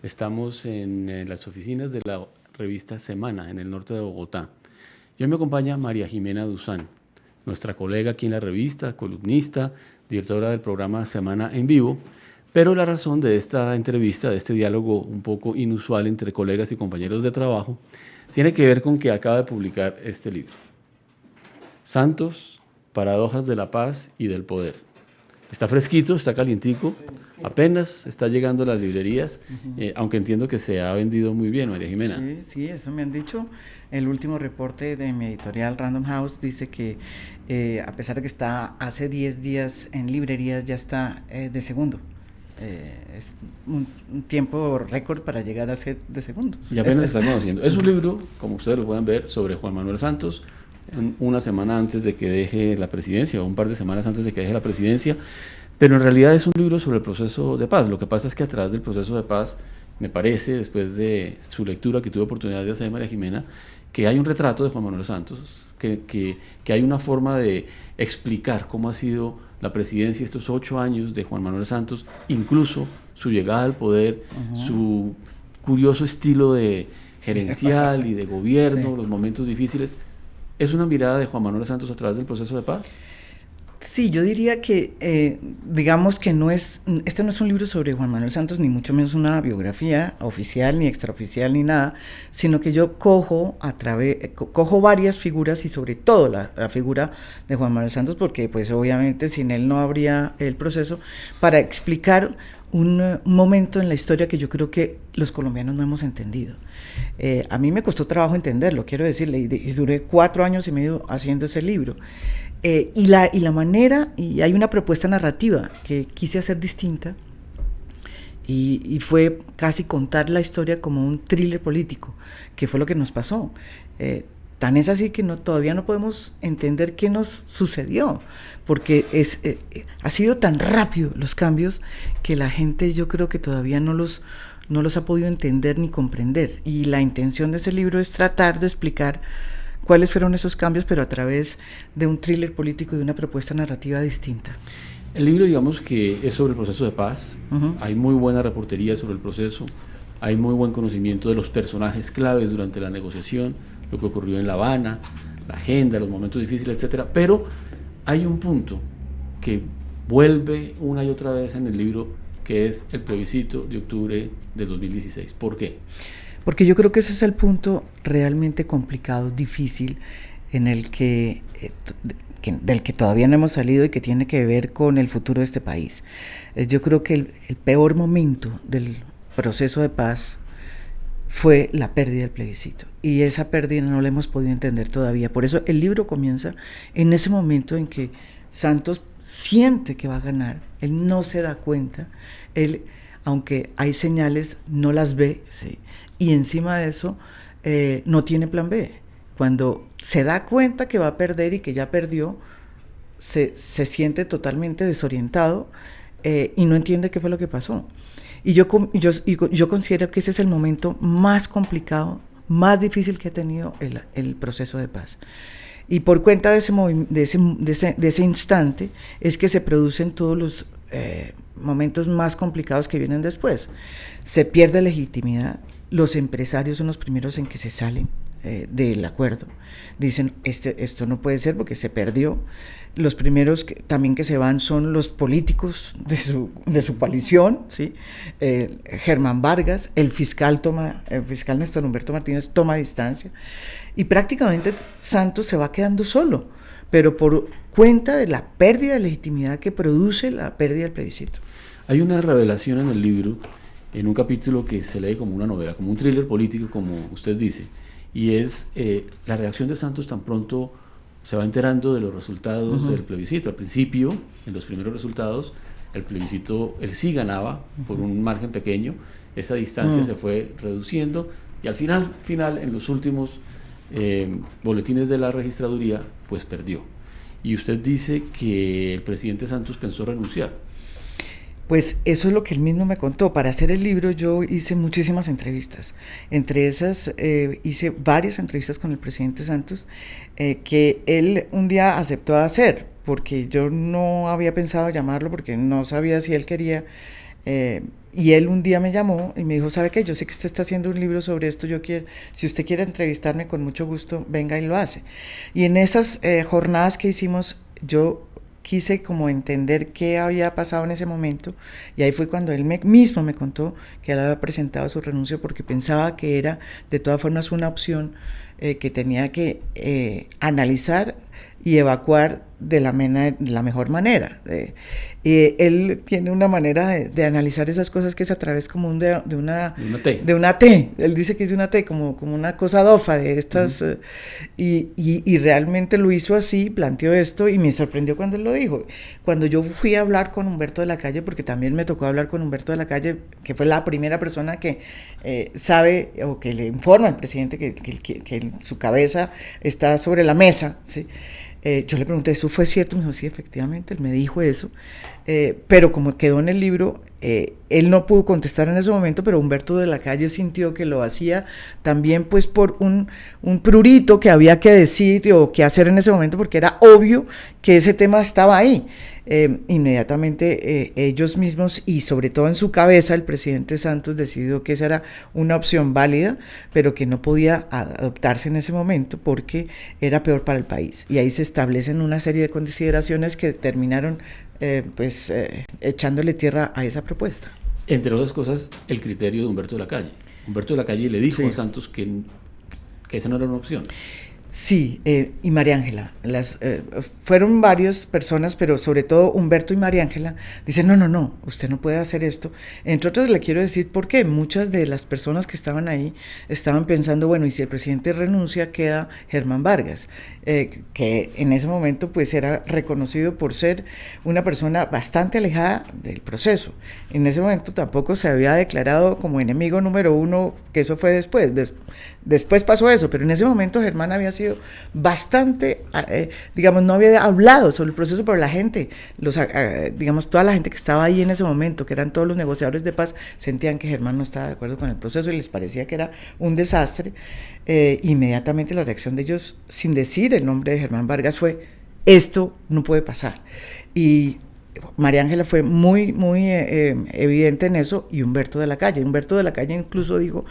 Estamos en las oficinas de la revista Semana, en el norte de Bogotá. Y hoy me acompaña María Jimena Duzán, nuestra colega aquí en la revista, columnista, directora del programa Semana en Vivo. Pero la razón de esta entrevista, de este diálogo un poco inusual entre colegas y compañeros de trabajo, tiene que ver con que acaba de publicar este libro. Santos, Paradojas de la Paz y del Poder. Está fresquito, está calientico, apenas está llegando a las librerías, aunque entiendo que se ha vendido muy bien, María Jimena. Sí, eso me han dicho. El último reporte de mi editorial Random House dice que a pesar de que está hace 10 días en librerías, ya está de segundo. Es un tiempo récord para llegar a ser de segundo. Y apenas se está conociendo. Es un libro, como ustedes lo pueden ver, sobre Juan Manuel Santos, una semana antes de que deje la presidencia, o un par de semanas antes de que deje la presidencia, pero en realidad es un libro sobre el proceso de paz. Lo que pasa es que a través del proceso de paz, me parece, después de su lectura que tuve oportunidad de hacer, María Jimena, que hay un retrato de Juan Manuel Santos, que hay una forma de explicar cómo ha sido la presidencia estos 8 años de Juan Manuel Santos, incluso su llegada al poder, su curioso estilo de gerencial y de gobierno, los momentos difíciles. ¿Es una mirada de Juan Manuel Santos a través del proceso de paz? Sí, yo diría que, digamos que este no es un libro sobre Juan Manuel Santos, ni mucho menos una biografía oficial, ni extraoficial, ni nada, sino que yo cojo varias figuras y sobre todo la figura de Juan Manuel Santos, porque pues obviamente sin él no habría el proceso, para explicar un momento en la historia que yo creo que los colombianos no hemos entendido. A mí me costó trabajo entenderlo, quiero decirle, y duré 4 años y medio haciendo ese libro. Y la manera, y hay una propuesta narrativa que quise hacer distinta, y fue casi contar la historia como un thriller político, que fue lo que nos pasó. Tan es así que todavía no podemos entender qué nos sucedió, porque ha sido tan rápido los cambios que la gente, yo creo que todavía no los ha podido entender ni comprender. Y la intención de ese libro es tratar de explicar cuáles fueron esos cambios, pero a través de un thriller político y de una propuesta narrativa distinta. El libro, digamos que es sobre el proceso de paz. Hay muy buena reportería sobre el proceso, hay muy buen conocimiento de los personajes claves durante la negociación, lo que ocurrió en La Habana, la agenda, los momentos difíciles, etcétera. Pero hay un punto que vuelve una y otra vez en el libro, que es el plebiscito de octubre del 2016. ¿Por qué? Porque yo creo que ese es el punto realmente complicado, difícil, en el del que todavía no hemos salido y que tiene que ver con el futuro de este país. Yo creo que el peor momento del proceso de paz fue la pérdida del plebiscito, y esa pérdida no la hemos podido entender todavía. Por eso el libro comienza en ese momento en que Santos siente que va a ganar, él no se da cuenta, él, aunque hay señales, no las ve, ¿sí? Y encima de eso no tiene plan B. Cuando se da cuenta que va a perder y que ya perdió, se siente totalmente desorientado y no entiende qué fue lo que pasó. Y yo considero que ese es el momento más complicado, más difícil que ha tenido el proceso de paz. Y por cuenta de ese instante es que se producen todos los momentos más complicados que vienen después. Se pierde legitimidad. Los empresarios son los primeros en que se salen del acuerdo. Dicen, esto no puede ser porque se perdió. Los primeros también que se van son los políticos de su coalición, ¿sí? Germán Vargas, el fiscal Néstor Humberto Martínez toma distancia, y prácticamente Santos se va quedando solo, pero por cuenta de la pérdida de legitimidad que produce la pérdida del plebiscito. Hay una revelación en el libro, en un capítulo que se lee como una novela, como un thriller político, como usted dice, y es la reacción de Santos tan pronto se va enterando de los resultados del plebiscito. Al principio, en los primeros resultados, el plebiscito, él sí ganaba por un margen pequeño, esa distancia se fue reduciendo, y al final en los últimos boletines de la registraduría, pues perdió. Y usted dice que el presidente Santos pensó renunciar. Pues eso es lo que él mismo me contó. Para hacer el libro yo hice muchísimas entrevistas. Entre esas hice varias entrevistas con el presidente Santos que él un día aceptó hacer, porque yo no había pensado llamarlo porque no sabía si él quería Y él un día me llamó y me dijo, ¿sabe qué? Yo sé que usted está haciendo un libro sobre esto, si usted quiere entrevistarme, con mucho gusto, venga y lo hace. Y en esas jornadas que hicimos, yo quise como entender qué había pasado en ese momento, y ahí fue cuando él mismo me contó que él había presentado su renuncia porque pensaba que era de todas formas una opción que tenía que analizar y evacuar de la mejor manera. Él tiene una manera de analizar esas cosas que es a través como de una T. Él dice que es de una T, como una cosa dofa de estas, y realmente lo hizo así, planteó esto, y me sorprendió cuando él lo dijo. Cuando yo fui a hablar con Humberto de la Calle, porque también me tocó hablar con Humberto de la Calle, que fue la primera persona que sabe o que le informa al presidente que su cabeza está sobre la mesa, ¿sí? Yo le pregunté, ¿eso fue cierto? Me dijo, sí, efectivamente, él me dijo eso, pero como quedó en el libro, él no pudo contestar en ese momento, pero Humberto de la Calle sintió que lo hacía también pues por un prurito que había que decir o que hacer en ese momento, porque era obvio que ese tema estaba ahí. Inmediatamente ellos mismos, y sobre todo en su cabeza, el presidente Santos decidió que esa era una opción válida, pero que no podía adoptarse en ese momento porque era peor para el país. Y ahí se establecen una serie de consideraciones que terminaron echándole tierra a esa propuesta. Entre otras cosas, el criterio de Humberto de la Calle. Humberto de la Calle le dijo a Santos que esa no era una opción. Sí, y María Ángela, fueron varias personas, pero sobre todo Humberto y María Ángela dicen, no, usted no puede hacer esto. Entre otros le quiero decir por qué. Muchas de las personas que estaban ahí estaban pensando, bueno, y si el presidente renuncia, queda Germán Vargas, que en ese momento pues era reconocido por ser una persona bastante alejada del proceso. En ese momento tampoco se había declarado como enemigo número uno, que eso fue después. Después pasó eso, pero en ese momento Germán había sido bastante, no había hablado sobre el proceso, pero la gente, toda la gente que estaba ahí en ese momento, que eran todos los negociadores de paz, sentían que Germán no estaba de acuerdo con el proceso y les parecía que era un desastre. Inmediatamente la reacción de ellos, sin decir el nombre de Germán Vargas, fue, esto no puede pasar. Y María Ángela fue muy evidente en eso, y Humberto de la Calle incluso dijo,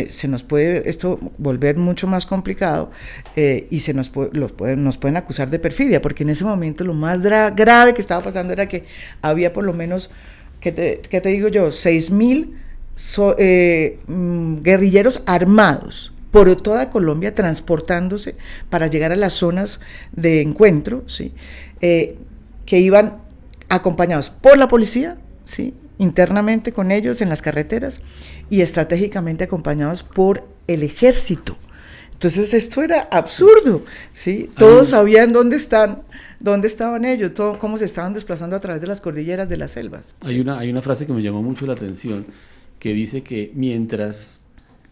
se nos puede esto volver mucho más complicado, y nos pueden acusar de perfidia, porque en ese momento lo más grave que estaba pasando era que había por lo menos, ¿qué te digo yo? 6,000 guerrilleros armados por toda Colombia, transportándose para llegar a las zonas de encuentro, ¿sí? Que iban acompañados por la policía, ¿sí? Internamente con ellos en las carreteras, y estratégicamente acompañados por el ejército. Entonces esto era absurdo, ¿sí? Todos sabían dónde estaban ellos, cómo se estaban desplazando a través de las cordilleras, de las selvas. Hay una frase que me llamó mucho la atención, que dice que mientras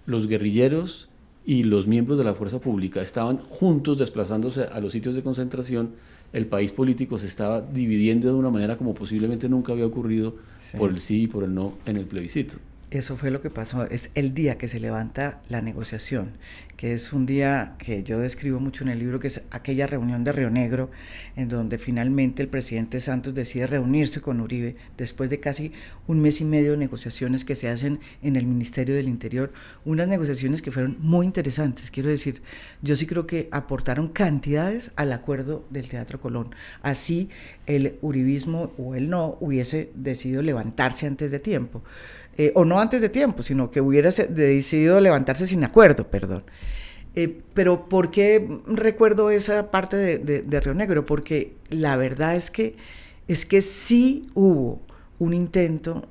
los guerrilleros y los miembros de la fuerza pública estaban juntos desplazándose a los sitios de concentración, el país político se estaba dividiendo de una manera como posiblemente nunca había ocurrido, por el sí y por el no en el plebiscito. Eso fue lo que pasó, es el día que se levanta la negociación, que es un día que yo describo mucho en el libro, que es aquella reunión de Río Negro, en donde finalmente el presidente Santos decide reunirse con Uribe, después de casi 1 mes y medio de negociaciones que se hacen en el Ministerio del Interior, unas negociaciones que fueron muy interesantes, quiero decir, yo sí creo que aportaron cantidades al acuerdo del Teatro Colón, así el uribismo o el no hubiese decidido levantarse antes de tiempo. O no antes de tiempo, sino que hubiera decidido levantarse sin acuerdo, perdón. Pero ¿por qué recuerdo esa parte de Río Negro? Porque la verdad es que sí hubo un intento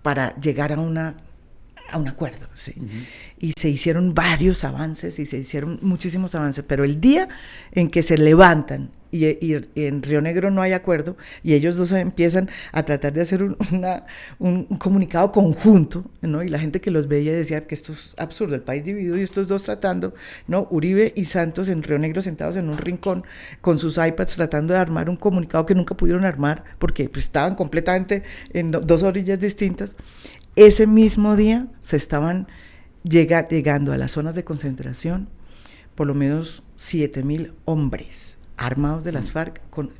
para llegar a un acuerdo, ¿sí? Uh-huh. Y se hicieron varios avances, y se hicieron muchísimos avances, pero el día en que se levantan y en Río Negro no hay acuerdo, y ellos dos empiezan a tratar de hacer un comunicado conjunto, ¿no? Y la gente que los veía decía que esto es absurdo, el país dividido y estos dos tratando, ¿no? Uribe y Santos en Río Negro sentados en un rincón con sus iPads tratando de armar un comunicado que nunca pudieron armar porque pues, estaban completamente en dos orillas distintas. Ese mismo día se estaban llegando a las zonas de concentración por lo menos 7,000 hombres armados de las FARC con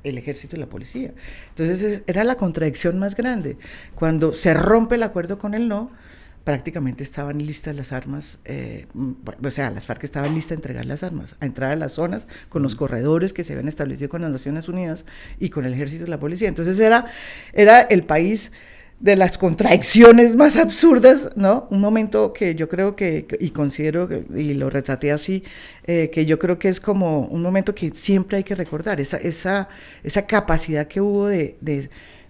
el ejército y la policía. Entonces era la contradicción más grande. Cuando se rompe el acuerdo con el no, prácticamente estaban listas las armas, o sea, las FARC estaban listas a entregar las armas, a entrar a las zonas con los corredores que se habían establecido con las Naciones Unidas y con el ejército y la policía. Entonces era el país de las contradicciones más absurdas, ¿no? Un momento que yo creo que, y considero, y lo retraté así, que yo creo que es como un momento que siempre hay que recordar, esa capacidad que hubo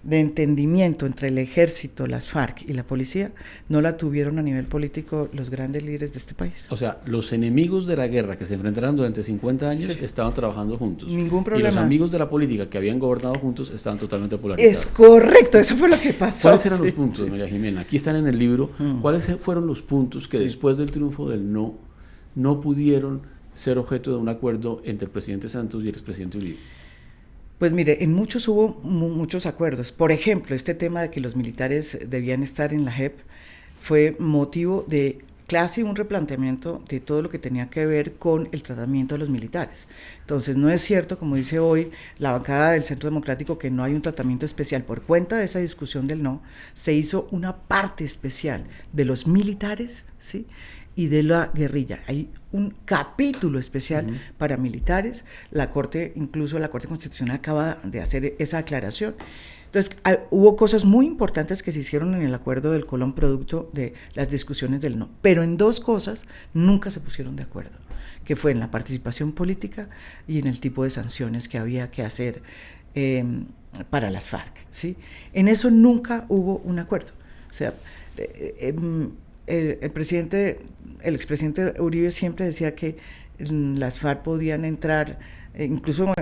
de entendimiento entre el ejército, las FARC y la policía, no la tuvieron a nivel político los grandes líderes de este país. O sea, los enemigos de la guerra que se enfrentaron durante 50 años estaban trabajando juntos. Ningún problema. Y los amigos de la política que habían gobernado juntos estaban totalmente polarizados. Es correcto, eso fue lo que pasó. ¿Cuáles eran los puntos, María Jimena? Aquí están en el libro. ¿Cuáles fueron los puntos que después del triunfo del no pudieron ser objeto de un acuerdo entre el presidente Santos y el expresidente Uribe? Pues mire, en muchos hubo muchos acuerdos. Por ejemplo, este tema de que los militares debían estar en la JEP fue motivo de casi un replanteamiento de todo lo que tenía que ver con el tratamiento de los militares. Entonces, no es cierto, como dice hoy la bancada del Centro Democrático, que no hay un tratamiento especial. Por cuenta de esa discusión del no, se hizo una parte especial de los militares, ¿sí?, y de la guerrilla. Hay un capítulo especial para militares. Incluso la Corte Constitucional acaba de hacer esa aclaración. Entonces, hubo cosas muy importantes que se hicieron en el acuerdo del Colón producto de las discusiones del no. Pero en dos cosas nunca se pusieron de acuerdo, que fue en la participación política y en el tipo de sanciones que había que hacer para las FARC, ¿sí? En eso nunca hubo un acuerdo. O sea, el expresidente Uribe siempre decía que las FARC podían entrar, incluso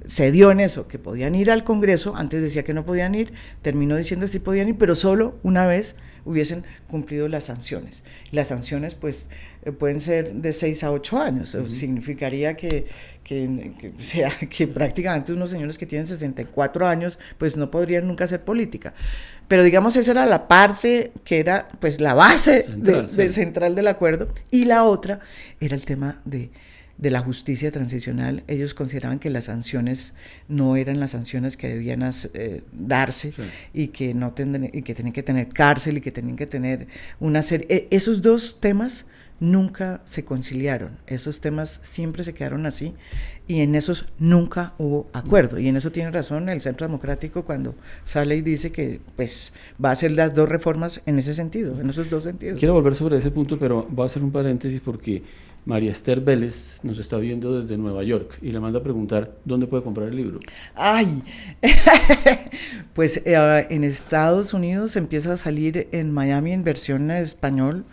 se dio en eso, que podían ir al Congreso. Antes decía que no podían ir, terminó diciendo que sí podían ir, pero solo una vez hubiesen cumplido las sanciones. Las sanciones pues pueden ser de 6 a 8 años, significaría que prácticamente unos señores que tienen 64 años pues no podrían nunca hacer política. Pero digamos, esa era la parte que era pues la base central del acuerdo, y la otra era el tema de la justicia transicional. Ellos consideraban que las sanciones no eran las sanciones que debían darse, y que y que tenían que tener cárcel, y que tenían que tener una serie. Esos dos temas nunca se conciliaron, esos temas siempre se quedaron así, y en esos nunca hubo acuerdo. Y en eso tiene razón el Centro Democrático cuando sale y dice que pues va a hacer las dos reformas en ese sentido, en esos dos sentidos. Quiero volver sobre ese punto, pero voy a hacer un paréntesis porque María Esther Vélez nos está viendo desde Nueva York y le manda a preguntar dónde puede comprar el libro. ¡Ay! Pues en Estados Unidos empieza a salir en Miami en versión español.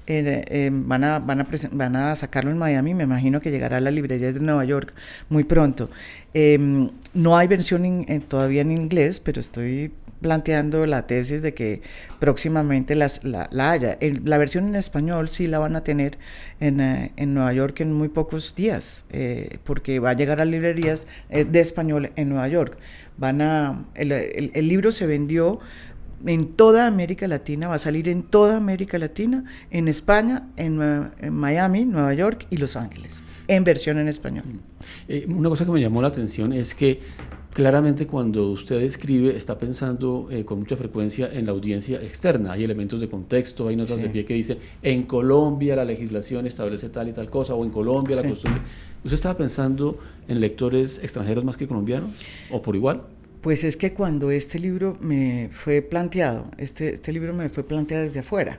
Van a sacarlo en Miami. Me imagino que llegará a las librerías de Nueva York muy pronto. No hay versión todavía en inglés, pero estoy planteando la tesis de que próximamente la haya. La versión en español sí la van a tener en Nueva York en muy pocos días, porque va a llegar a librerías de español en Nueva York. El libro se vendió en toda América Latina, va a salir en toda América Latina, en España, en Miami, Nueva York y Los Ángeles, en versión en español. Una cosa que me llamó la atención es que claramente cuando usted escribe está pensando con mucha frecuencia en la audiencia externa. Hay elementos de contexto, hay notas de pie que dicen en Colombia la legislación establece tal y tal cosa, o en Colombia la costumbre. ¿Usted estaba pensando en lectores extranjeros más que colombianos, o por igual? Pues es que cuando este libro me fue planteado, este libro me fue planteado desde afuera,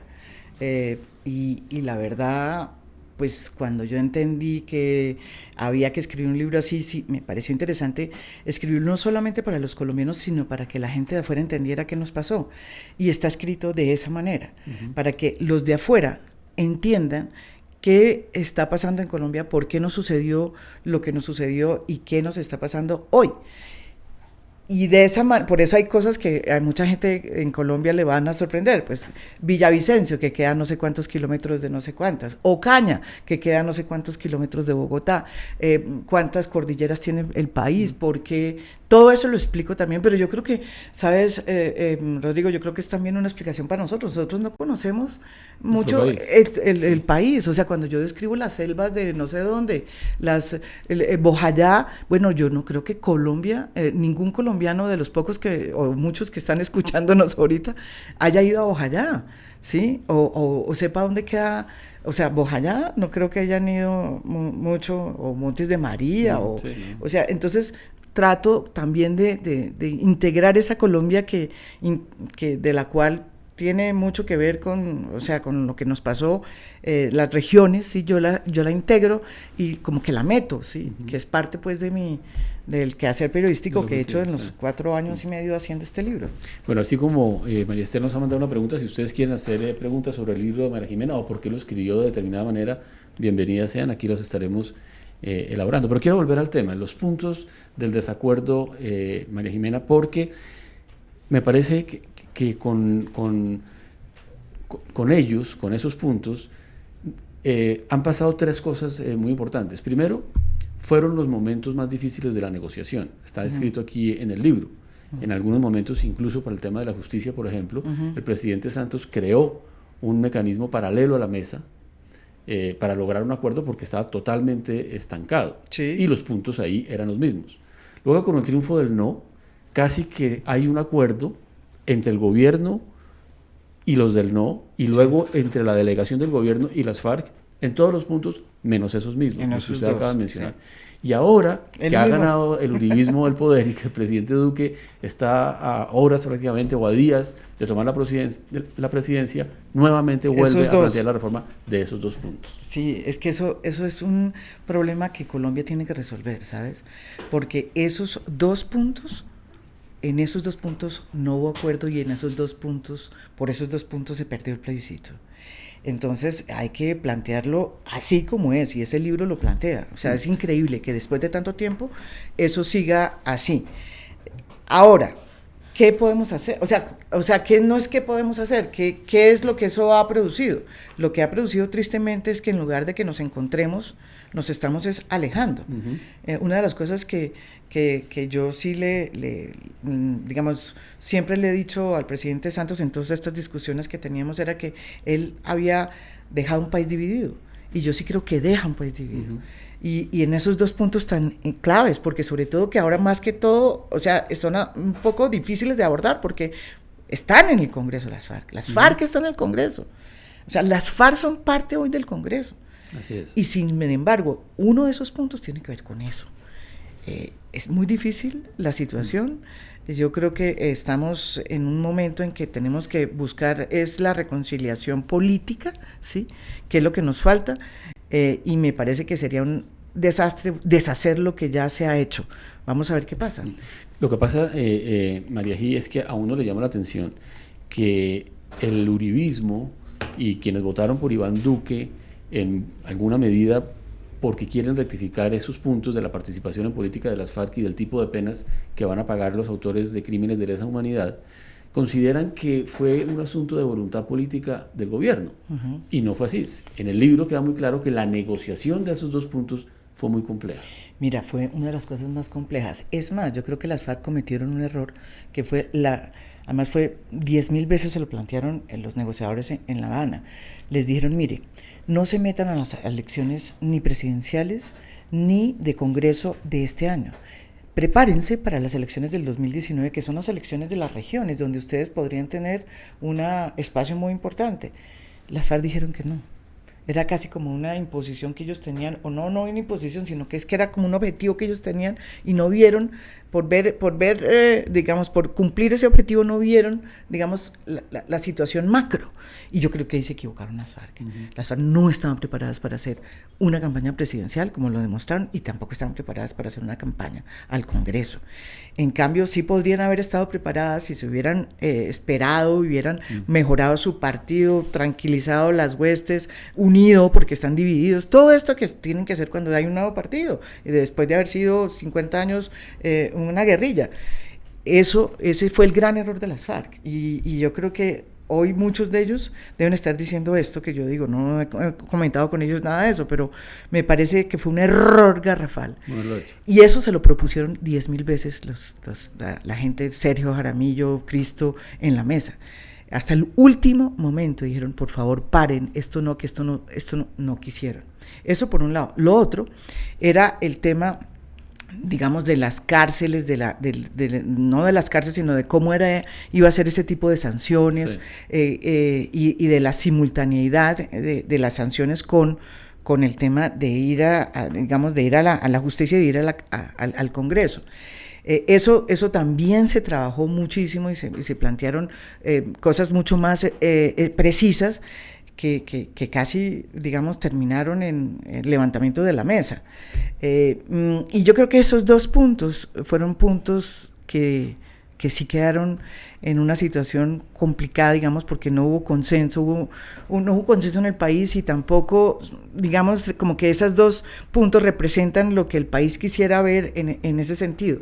y la verdad, pues cuando yo entendí que había que escribir un libro así, sí, me pareció interesante escribirlo no solamente para los colombianos, sino para que la gente de afuera entendiera qué nos pasó. Y está escrito de esa manera, para que los de afuera entiendan qué está pasando en Colombia, por qué nos sucedió lo que nos sucedió y qué nos está pasando hoy. y por eso hay cosas que a mucha gente en Colombia le van a sorprender, pues Villavicencio, que queda no sé cuántos kilómetros de no sé cuántas, Ocaña, que queda no sé cuántos kilómetros de Bogotá, cuántas cordilleras tiene el país, porque todo eso lo explico también, pero yo creo que, ¿sabes, Rodrigo? Yo creo que es también una explicación para nosotros no conocemos mucho el país, o sea, cuando yo describo las selvas de no sé dónde, Bojayá, bueno, yo no creo que Colombia, ningún colombiano de los pocos o muchos que están escuchándonos ahorita, haya ido a Bojayá, ¿sí? O sepa dónde queda, o sea, Bojayá, no creo que hayan ido mucho, o Montes de María, no. O sea, entonces trato también de integrar esa Colombia que de la cual tiene mucho que ver con, o sea, con lo que nos pasó, las regiones, ¿sí? Yo la integro y como que la meto, ¿sí? Que es parte, pues, del quehacer periodístico que he hecho en los 4 años y medio haciendo este libro. Bueno, así como María Esther nos ha mandado una pregunta, si ustedes quieren hacer preguntas sobre el libro de María Jimena o por qué lo escribió de determinada manera, bienvenidas sean, aquí los estaremos elaborando. Pero quiero volver al tema, los puntos del desacuerdo, María Jimena, porque me parece que con ellos, con esos puntos, han pasado 3 cosas muy importantes. Primero, fueron los momentos más difíciles de la negociación. Está escrito aquí en el libro. En algunos momentos, incluso para el tema de la justicia, por ejemplo, el presidente Santos creó un mecanismo paralelo a la mesa para lograr un acuerdo porque estaba totalmente estancado. Sí. Y los puntos ahí eran los mismos. Luego, con el triunfo del no, casi que hay un acuerdo entre el gobierno y los del no, y luego entre la delegación del gobierno y las FARC, en todos los puntos, menos esos mismos, los que usted acaba de mencionar. Sí. Y ahora que ha ganado el uribismo el poder y que el presidente Duque está a horas prácticamente o a días de tomar la presidencia, nuevamente vuelve a plantear la reforma de esos 2 puntos. Sí, es que eso es un problema que Colombia tiene que resolver, ¿sabes? Porque esos 2 puntos... En esos 2 puntos no hubo acuerdo y por esos 2 puntos se perdió el plebiscito. Entonces hay que plantearlo así como es, y ese libro lo plantea. O sea, es increíble que después de tanto tiempo eso siga así. Ahora, ¿qué podemos hacer? O sea, ¿qué no es que podemos hacer? ¿Qué es lo que eso ha producido? Lo que ha producido tristemente es que en lugar de que nos encontremos, nos estamos alejando. Una de las cosas que yo sí digamos, siempre le he dicho al presidente Santos en todas estas discusiones que teníamos era que él había dejado un país dividido, y yo sí creo que deja un país dividido. Y en esos 2 puntos tan claves, porque sobre todo que ahora más que todo, o sea, son un poco difíciles de abordar porque están en el Congreso las FARC. Las FARC están en el Congreso. O sea, las FARC son parte hoy del Congreso. Así es. Y sin embargo, uno de esos puntos tiene que ver con eso. Es muy difícil la situación. Yo creo que estamos en un momento en que tenemos que buscar es la reconciliación política, ¿sí? Que es lo que nos falta, y me parece que sería un desastre deshacer lo que ya se ha hecho. Vamos a ver qué pasa. Lo que pasa, María G., es que a uno le llama la atención que el uribismo y quienes votaron por Iván Duque en alguna medida porque quieren rectificar esos puntos de la participación en política de las FARC y del tipo de penas que van a pagar los autores de crímenes de lesa humanidad, consideran que fue un asunto de voluntad política del gobierno. Y no fue así. En el libro queda muy claro que la negociación de esos 2 puntos fue muy compleja. Mira, fue una de las cosas más complejas. Es más, yo creo que las FARC cometieron un error que fue además fue 10.000 veces se lo plantearon los negociadores en La Habana. Les dijeron, mire, no se metan a las elecciones ni presidenciales ni de Congreso de este año. Prepárense para las elecciones del 2019, que son las elecciones de las regiones, donde ustedes podrían tener un espacio muy importante. Las FARC dijeron que no. Era casi como una imposición que ellos tenían, o no una imposición, sino que era como un objetivo que ellos tenían y no vieron, digamos, por cumplir ese objetivo no vieron, digamos, la situación macro. Y yo creo que ahí se equivocaron las FARC. Las FARC no estaban preparadas para hacer una campaña presidencial, como lo demostraron, y tampoco estaban preparadas para hacer una campaña al Congreso. En cambio, sí podrían haber estado preparadas si se hubieran esperado, hubieran mejorado su partido, tranquilizado las huestes, unido, porque están divididos. Todo esto que tienen que hacer cuando hay un nuevo partido, después de haber sido 50 años una guerrilla. ese fue el gran error de las FARC, y yo creo que hoy muchos de ellos deben estar diciendo esto que yo digo. No he comentado con ellos nada de eso, pero me parece que fue un error garrafal. Y eso se lo propusieron 10.000 veces la gente, Sergio Jaramillo, Cristo, en la mesa. Hasta el último momento dijeron, por favor, paren, esto no quisieron. Eso por un lado. Lo otro era el tema, digamos, de las cárceles, no de las cárceles, sino de cómo iba a ser ese tipo de sanciones, sí. Y de la simultaneidad de las sanciones con el tema de ir a la justicia y de ir al Congreso. Eso también se trabajó muchísimo y se plantearon cosas mucho más precisas que casi, digamos, terminaron en el levantamiento de la mesa. Y yo creo que esos dos puntos fueron puntos que sí quedaron en una situación complicada, digamos, porque no hubo consenso, no hubo consenso en el país, y tampoco, digamos, como que esos dos puntos representan lo que el país quisiera ver en ese sentido.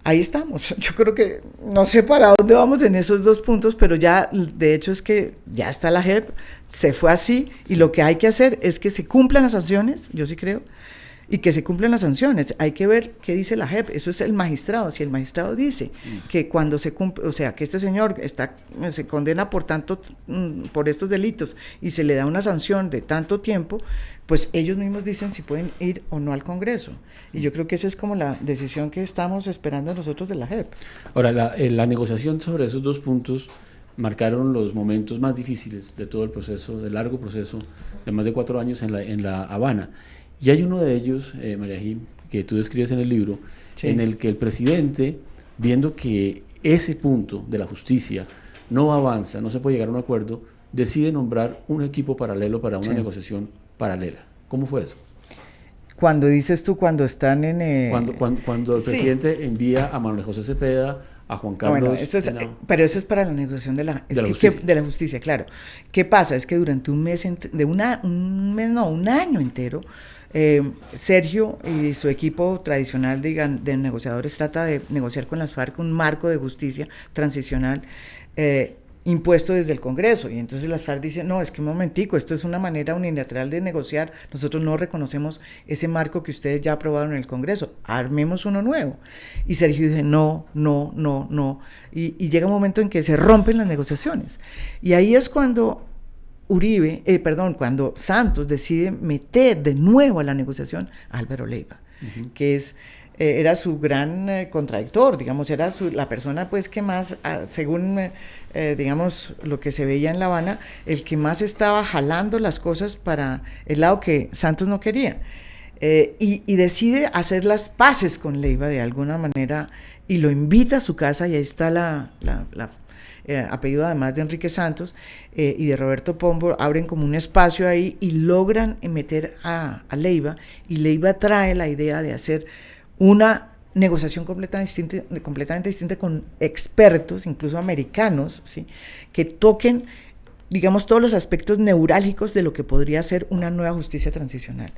Ahí estamos. Yo creo que no sé para dónde vamos en esos dos puntos, pero ya, de hecho, es que ya está la JEP, se fue así, sí. Y lo que hay que hacer es que se cumplan las sanciones, yo sí creo, y que se cumplen las sanciones. Hay que ver qué dice la JEP, eso es el magistrado. Si el magistrado dice que cuando se cumple, o sea, que este señor se condena por estos delitos y se le da una sanción de tanto tiempo, pues ellos mismos dicen si pueden ir o no al Congreso. Y yo creo que esa es como la decisión que estamos esperando nosotros de la JEP. Ahora, la negociación sobre esos dos puntos marcaron los momentos más difíciles de todo el proceso, del largo proceso de más de 4 años en La Habana. Y hay uno de ellos, María Jim, que tú describes en el libro, sí. En el que el presidente, viendo que ese punto de la justicia no avanza, no se puede llegar a un acuerdo, decide nombrar un equipo paralelo para una negociación paralela. ¿Cómo fue eso? Cuando dices tú, cuando están en... Cuando el presidente envía a Manuel José Cepeda, a Juan Carlos... Bueno, pero eso es para la negociación de la justicia, claro. ¿Qué pasa? Es que durante un año entero, Sergio y su equipo tradicional de negociadores trata de negociar con las FARC un marco de justicia transicional impuesto desde el Congreso, y entonces las FARC dicen, no, es que un momentico, esto es una manera unilateral de negociar, nosotros no reconocemos ese marco que ustedes ya aprobaron en el Congreso, armemos uno nuevo. Y Sergio dice, no, y llega un momento en que se rompen las negociaciones, y ahí es cuando cuando Santos decide meter de nuevo a la negociación a Álvaro Leiva, que era su gran contradictor, digamos, era la persona pues que más, según digamos lo que se veía en La Habana, el que más estaba jalando las cosas para el lado que Santos no quería, y decide hacer las paces con Leiva de alguna manera, y lo invita a su casa, y ahí está apellido además de Enrique Santos y de Roberto Pombo, abren como un espacio ahí y logran meter a Leiva, y Leiva trae la idea de hacer una negociación completamente distinta con expertos, incluso americanos, ¿sí?, que toquen, digamos, todos los aspectos neurálgicos de lo que podría ser una nueva justicia transicional,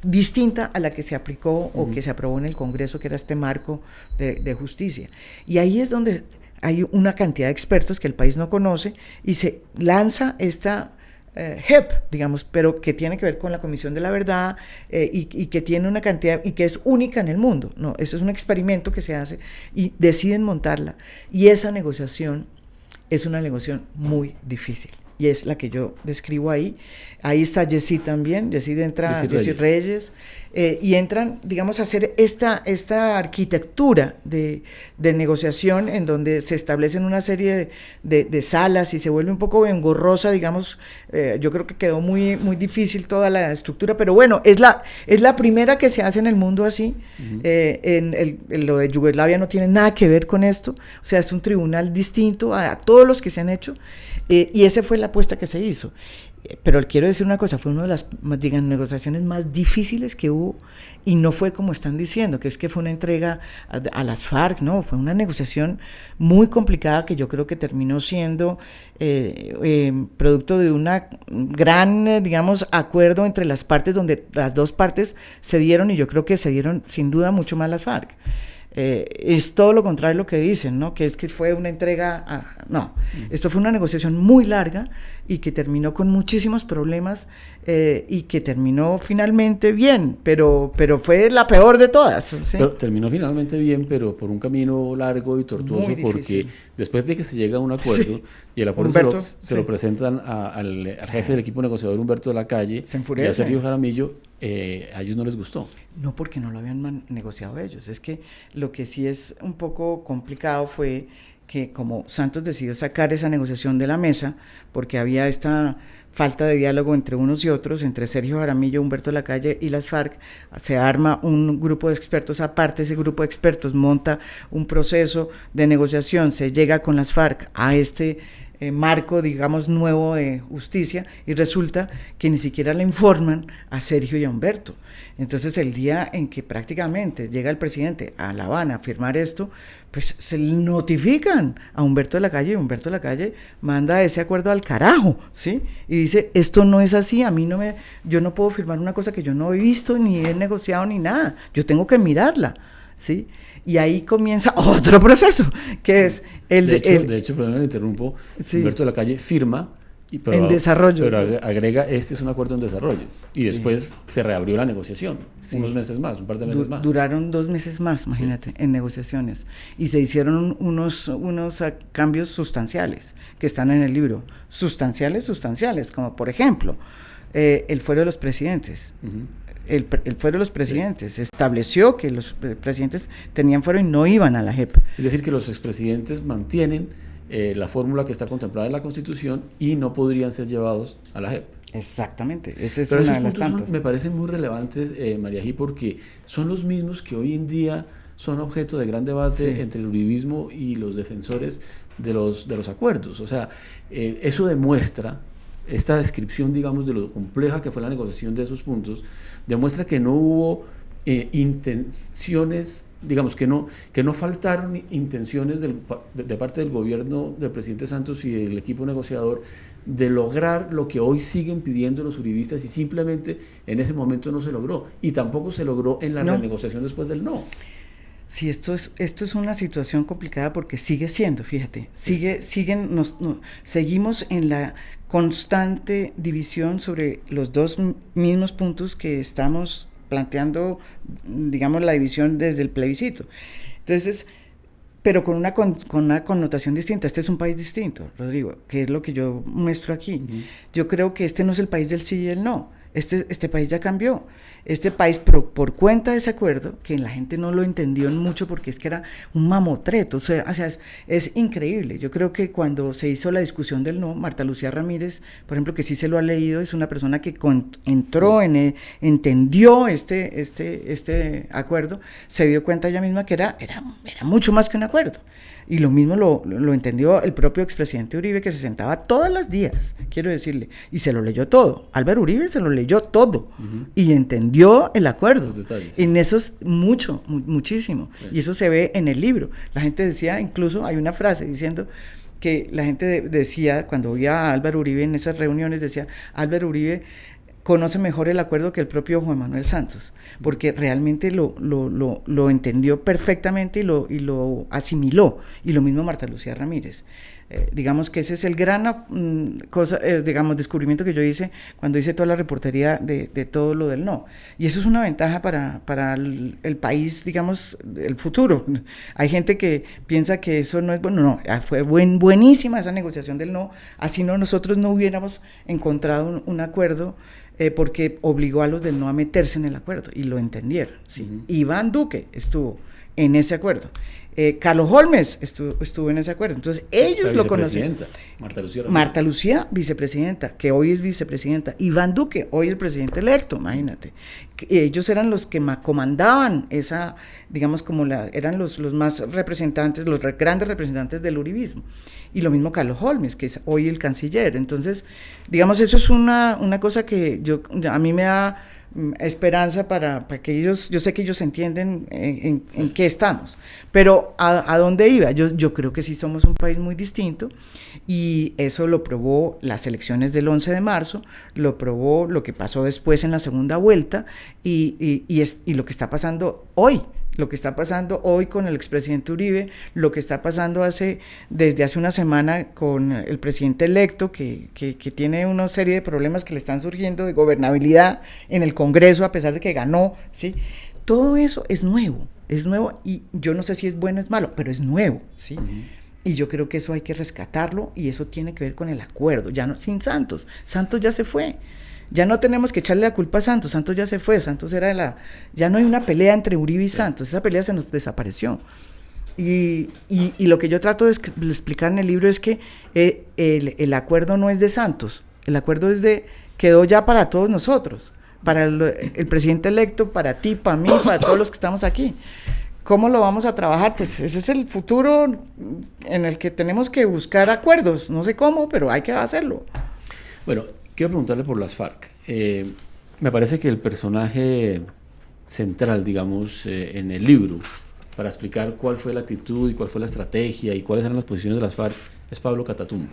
distinta a la que se aplicó o que se aprobó en el Congreso, que era este marco de justicia. Y ahí es donde hay una cantidad de expertos que el país no conoce, y se lanza esta JEP, digamos, pero que tiene que ver con la Comisión de la Verdad, y que tiene una cantidad, y que es única en el mundo, ¿no? Eso es un experimento que se hace, y deciden montarla, y esa negociación es una negociación muy difícil, y es la que yo describo ahí. Ahí está Yesid también, Yesid Reyes, y entran, digamos, a hacer esta arquitectura de negociación, en donde se establecen una serie de salas, y se vuelve un poco engorrosa, digamos. Yo creo que quedó muy, muy difícil toda la estructura, pero bueno, es la primera que se hace en el mundo así. Lo de Yugoslavia no tiene nada que ver con esto, o sea, es un tribunal distinto a todos los que se han hecho, y esa fue la apuesta que se hizo. Pero quiero decir una cosa, fue una de las negociaciones más difíciles que hubo, y no fue como están diciendo, que es que fue una entrega a las FARC, no, fue una negociación muy complicada, que yo creo que terminó siendo producto de una gran, digamos, acuerdo entre las partes, donde las dos partes se dieron, y yo creo que se dieron sin duda mucho más las FARC. Es todo lo contrario a lo que dicen, ¿no? Que es que fue una entrega no, esto fue una negociación muy larga y que terminó con muchísimos problemas y que terminó finalmente bien, pero fue la peor de todas, ¿sí? Pero terminó finalmente bien, pero por un camino largo y tortuoso, porque después de que se llega a un acuerdo, sí, y el acuerdo se lo presentan al jefe del equipo negociador, Humberto de la Calle, y a Sergio Jaramillo, a ellos no les gustó. No, porque no lo habían negociado ellos. Es que lo que sí es un poco complicado fue que como Santos decidió sacar esa negociación de la mesa, porque había esta falta de diálogo entre unos y otros, entre Sergio Jaramillo, Humberto de la Calle y las FARC, se arma un grupo de expertos aparte, ese grupo de expertos monta un proceso de negociación, se llega con las FARC a este marco, digamos, nuevo de justicia, y resulta que ni siquiera le informan a Sergio y a Humberto. Entonces el día en que prácticamente llega el presidente a La Habana a firmar esto, pues se notifican a Humberto de la Calle, y Humberto de la Calle manda ese acuerdo al carajo, ¿sí? Y dice, esto no es así, yo no puedo firmar una cosa que yo no he visto, ni he negociado, ni nada, yo tengo que mirarla, ¿sí? Y ahí comienza otro proceso, que es de hecho, perdón, le interrumpo, sí. Humberto de la Calle firma, en desarrollo. Pero agrega, este es un acuerdo en desarrollo. Y después se reabrió la negociación, unos meses más, un par de meses más. Duraron 2 meses más, imagínate, en negociaciones. Y se hicieron unos cambios sustanciales, que están en el libro. Sustanciales, como por ejemplo, el fuero de los presidentes. El fuero de los presidentes estableció que los presidentes tenían fuero y no iban a la JEP. Es decir, que los expresidentes mantienen la fórmula que está contemplada en la Constitución y no podrían ser llevados a la JEP. Exactamente, esa es Pero una esos de las puntos tantas. me parecen muy relevantes, María G., porque son los mismos que hoy en día son objeto de gran debate entre el uribismo y los defensores de los acuerdos. O sea, eso demuestra, esta descripción, digamos, de lo compleja que fue la negociación de esos puntos, demuestra que no hubo intenciones, digamos, que no faltaron intenciones de parte del gobierno del presidente Santos y del equipo negociador de lograr lo que hoy siguen pidiendo los uribistas, y simplemente en ese momento no se logró, y tampoco se logró en la renegociación después del no. Sí, esto es una situación complicada porque sigue siendo, fíjate, seguimos en la constante división sobre los dos mismos puntos que estamos planteando, digamos, la división desde el plebiscito. Entonces, pero con una connotación distinta. Este es un país distinto, Rodrigo, que es lo que yo muestro aquí. Yo creo que este no es el país del sí y el no. Este país ya cambió. Este país, por cuenta de ese acuerdo, que la gente no lo entendió mucho porque es que era un mamotreto, o sea es increíble. Yo creo que cuando se hizo la discusión del no, Marta Lucía Ramírez, por ejemplo, que sí se lo ha leído, es una persona que entró entendió este acuerdo, se dio cuenta ella misma que era mucho más que un acuerdo. Y lo mismo lo entendió el propio expresidente Uribe, que se sentaba todos los días, quiero decirle, y se lo leyó todo. Álvaro Uribe se lo leyó todo y entendió el acuerdo. Los detalles. En eso es muchísimo. Sí. Y eso se ve en el libro. La gente decía, incluso hay una frase diciendo que la gente decía, cuando oía a Álvaro Uribe en esas reuniones, decía, Álvaro Uribe conoce mejor el acuerdo que el propio Juan Manuel Santos, porque realmente lo entendió perfectamente y lo asimiló, y lo mismo Marta Lucía Ramírez. Digamos que ese es el gran descubrimiento que yo hice cuando hice toda la reportería de todo lo del no, y eso es una ventaja para el país, digamos, el futuro. Hay gente que piensa que eso no es bueno. No, fue buenísima esa negociación del no, así nosotros no hubiéramos encontrado un acuerdo, porque obligó a los del no a meterse en el acuerdo, y lo entendieron, ¿sí? Iván Duque estuvo en ese acuerdo, Carlos Holmes estuvo en ese acuerdo, entonces ellos lo conocían. Marta Lucía, vicepresidenta, que hoy es vicepresidenta, Iván Duque, hoy el presidente electo, imagínate. Ellos eran los que comandaban esa, digamos, eran los más representantes, los grandes representantes del uribismo. Y lo mismo Carlos Holmes, que es hoy el canciller. Entonces, digamos, eso es una cosa que a mí me da esperanza para que ellos, yo sé que ellos entienden en qué estamos, pero ¿a dónde iba? Yo creo que sí somos un país muy distinto, y eso lo probó las elecciones del 11 de marzo, lo probó lo que pasó después en la segunda vuelta, y lo que está pasando hoy lo que está pasando hoy con el expresidente Uribe, lo que está pasando desde hace una semana con el presidente electo, que tiene una serie de problemas que le están surgiendo de gobernabilidad en el Congreso, a pesar de que ganó, ¿sí? Todo eso es nuevo, y yo no sé si es bueno o es malo, pero es nuevo, ¿sí? Y yo creo que eso hay que rescatarlo, y eso tiene que ver con el acuerdo, ya no, sin Santos ya se fue. Ya no tenemos que echarle la culpa a Santos ya se fue, ya no hay una pelea entre Uribe y Santos, esa pelea se nos desapareció. Y lo que yo trato de explicar en el libro es que el acuerdo no es de Santos, el acuerdo quedó ya para todos nosotros, para el presidente electo, para ti, para mí, para todos los que estamos aquí. ¿Cómo lo vamos a trabajar? Pues ese es el futuro en el que tenemos que buscar acuerdos, no sé cómo, pero hay que hacerlo. Bueno, quiero preguntarle por las FARC. Me parece que el personaje central, digamos, en el libro, para explicar cuál fue la actitud y cuál fue la estrategia y cuáles eran las posiciones de las FARC, es Pablo Catatumbo.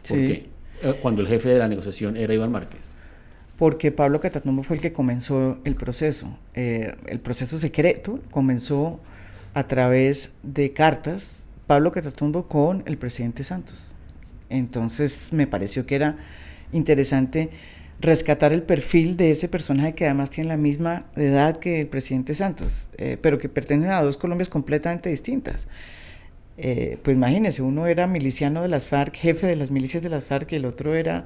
¿Por qué? Cuando el jefe de la negociación era Iván Márquez. Porque Pablo Catatumbo fue el que comenzó el proceso. El proceso secreto comenzó a través de cartas, Pablo Catatumbo con el presidente Santos. Entonces me pareció que era interesante rescatar el perfil de ese personaje que además tiene la misma edad que el presidente Santos, pero que pertenecen a dos Colombias completamente distintas. Pues imagínense, uno era miliciano de las FARC, jefe de las milicias de las FARC, y el otro era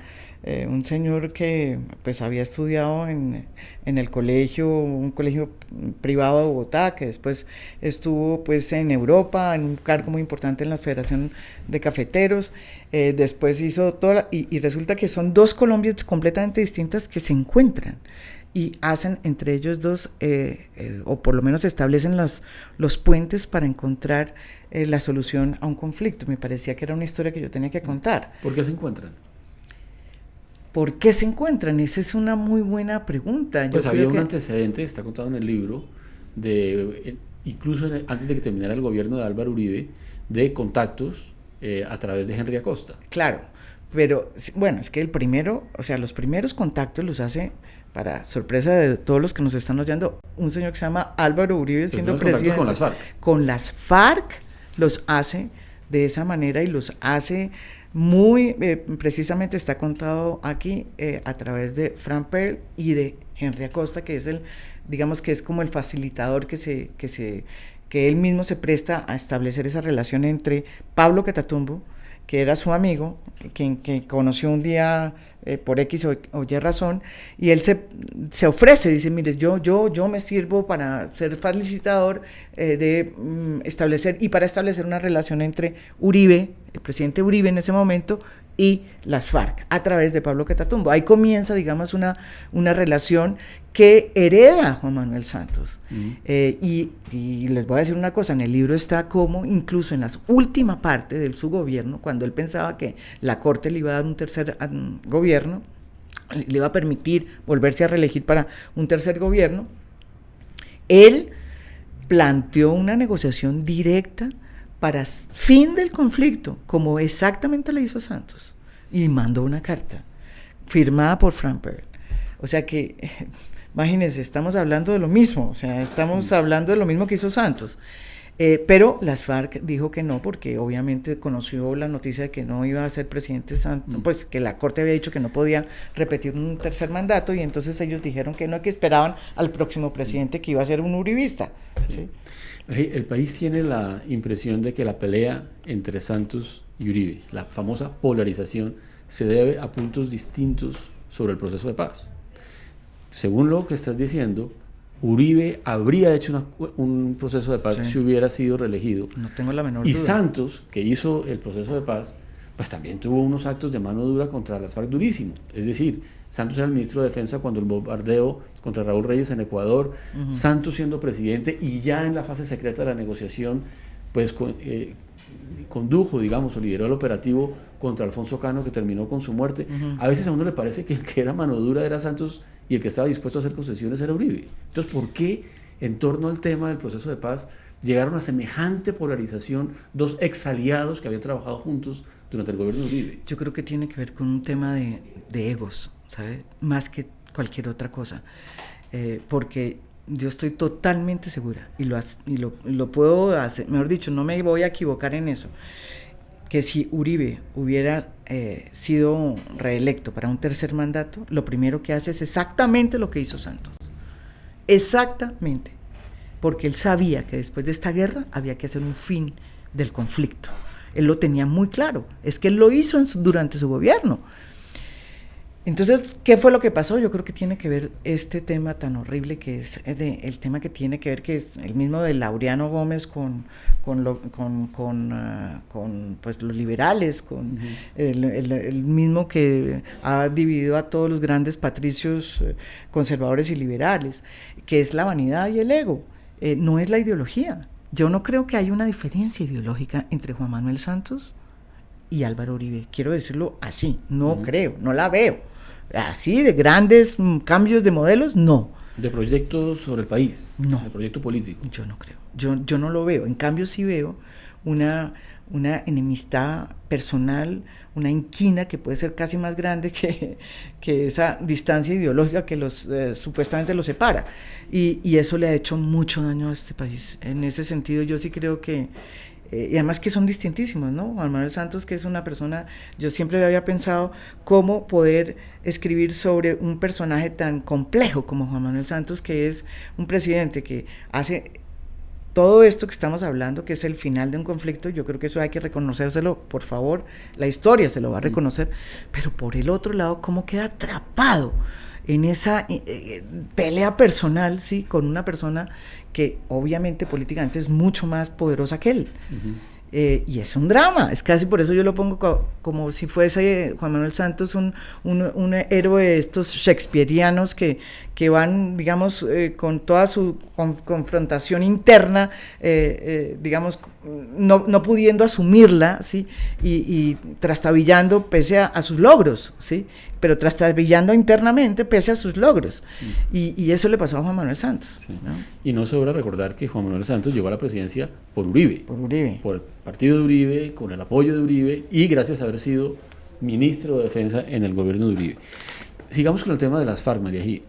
un señor que pues había estudiado en el colegio, un colegio privado de Bogotá, que después estuvo pues en Europa, en un cargo muy importante en la Federación de Cafeteros, después hizo y resulta que son dos Colombias completamente distintas que se encuentran y hacen entre ellos dos, o por lo menos establecen los puentes para encontrar la solución a un conflicto. Me parecía que era una historia que yo tenía que contar. ¿Por qué se encuentran? ¿Por qué se encuentran? Esa es una muy buena pregunta. Pues había un antecedente, está contado en el libro, incluso antes de que terminara el gobierno de Álvaro Uribe, de contactos a través de Henry Acosta. Claro, pero bueno, es que los primeros contactos los hace, para sorpresa de todos los que nos están oyendo, un señor que se llama Álvaro Uribe, siendo presidente. Con las FARC. Con las FARC los hace de esa manera y los hace muy, precisamente está contado aquí a través de Frank Pearl y de Henry Acosta, que es digamos que es como el facilitador que él mismo se presta a establecer esa relación entre Pablo Catatumbo, que era su amigo, que conoció un día por X o Y razón, y él se ofrece, dice, mire, yo me sirvo para ser facilitador para establecer una relación entre Uribe, el presidente Uribe en ese momento, y las FARC, a través de Pablo Catatumbo. Ahí comienza, digamos, una relación que hereda Juan Manuel Santos. Y les voy a decir una cosa, en el libro está como incluso en la última parte de su gobierno, cuando él pensaba que la Corte le iba a dar un tercer gobierno, le iba a permitir volverse a reelegir para un tercer gobierno, él planteó una negociación directa para fin del conflicto, como exactamente le hizo Santos, y mandó una carta firmada por Frank Pearl. O sea que, imagínense, estamos hablando de lo mismo, o sea, estamos hablando de lo mismo que hizo Santos. Pero las FARC dijo que no, porque obviamente conoció la noticia de que no iba a ser presidente Santos, pues que la Corte había dicho que no podía repetir un tercer mandato, y entonces ellos dijeron que no, que esperaban al próximo presidente, que iba a ser un uribista. ¿Sí? El país tiene la impresión de que la pelea entre Santos y Uribe, la famosa polarización, se debe a puntos distintos sobre el proceso de paz. Según lo que estás diciendo, Uribe habría hecho un proceso de paz si hubiera sido reelegido. No tengo la menor duda. Y Santos, que hizo el proceso de paz, pues también tuvo unos actos de mano dura contra las FARC durísimo. Es decir, Santos era el ministro de Defensa cuando el bombardeo contra Raúl Reyes en Ecuador, Santos siendo presidente y ya en la fase secreta de la negociación, pues condujo, digamos, o lideró el operativo contra Alfonso Cano, que terminó con su muerte. A veces a uno le parece que el que era mano dura era Santos y el que estaba dispuesto a hacer concesiones era Uribe. Entonces, ¿por qué en torno al tema del proceso de paz llegaron a semejante polarización dos exaliados que habían trabajado juntos durante el gobierno de Uribe? Yo creo que tiene que ver con un tema de egos, ¿sabes? Más que cualquier otra cosa. Porque yo estoy totalmente segura, y lo puedo hacer, mejor dicho, no me voy a equivocar en eso, que si Uribe hubiera sido reelecto para un tercer mandato, lo primero que hace es exactamente lo que hizo Santos. Exactamente. Porque él sabía que después de esta guerra había que hacer un fin del conflicto. Él lo tenía muy claro. Es que él lo hizo durante su gobierno. Entonces, ¿qué fue lo que pasó? Yo creo que tiene que ver este tema tan horrible que es el tema que tiene que ver, que es el mismo de Laureano Gómez con pues, los liberales, con el mismo que ha dividido a todos los grandes patricios conservadores y liberales, que es la vanidad y el ego, no es la ideología. Yo no creo que haya una diferencia ideológica entre Juan Manuel Santos y Álvaro Uribe, quiero decirlo así, no creo, no la veo. Así, de grandes cambios de modelos, no. ¿De proyectos sobre el país? No. ¿De proyecto político? Yo no creo. Yo no lo veo. En cambio, sí veo una enemistad personal, una inquina que puede ser casi más grande que esa distancia ideológica que supuestamente los separa. Y eso le ha hecho mucho daño a este país. En ese sentido, yo sí creo que... y además que son distintísimos, ¿no? Juan Manuel Santos, que es una persona, yo siempre había pensado cómo poder escribir sobre un personaje tan complejo como Juan Manuel Santos, que es un presidente que hace todo esto que estamos hablando, que es el final de un conflicto. Yo creo que eso hay que reconocérselo, por favor, la historia se lo va a reconocer, pero por el otro lado, cómo queda atrapado en esa pelea personal, ¿sí? Con una persona que obviamente políticamente es mucho más poderosa que él. Y es un drama, es casi por eso yo lo pongo como si fuese Juan Manuel Santos un héroe de estos shakespearianos que van, digamos, con toda su confrontación interna, digamos, no pudiendo asumirla, ¿sí? Y trastabillando pese a sus logros, ¿sí? Pero trastabillando internamente pese a sus logros. Y eso le pasó a Juan Manuel Santos. Sí. ¿No? Y no sobra recordar que Juan Manuel Santos llegó a la presidencia por Uribe. Por Uribe. Por el partido de Uribe, con el apoyo de Uribe y gracias a haber sido ministro de Defensa en el gobierno de Uribe. Sigamos con el tema de las FARC, María G.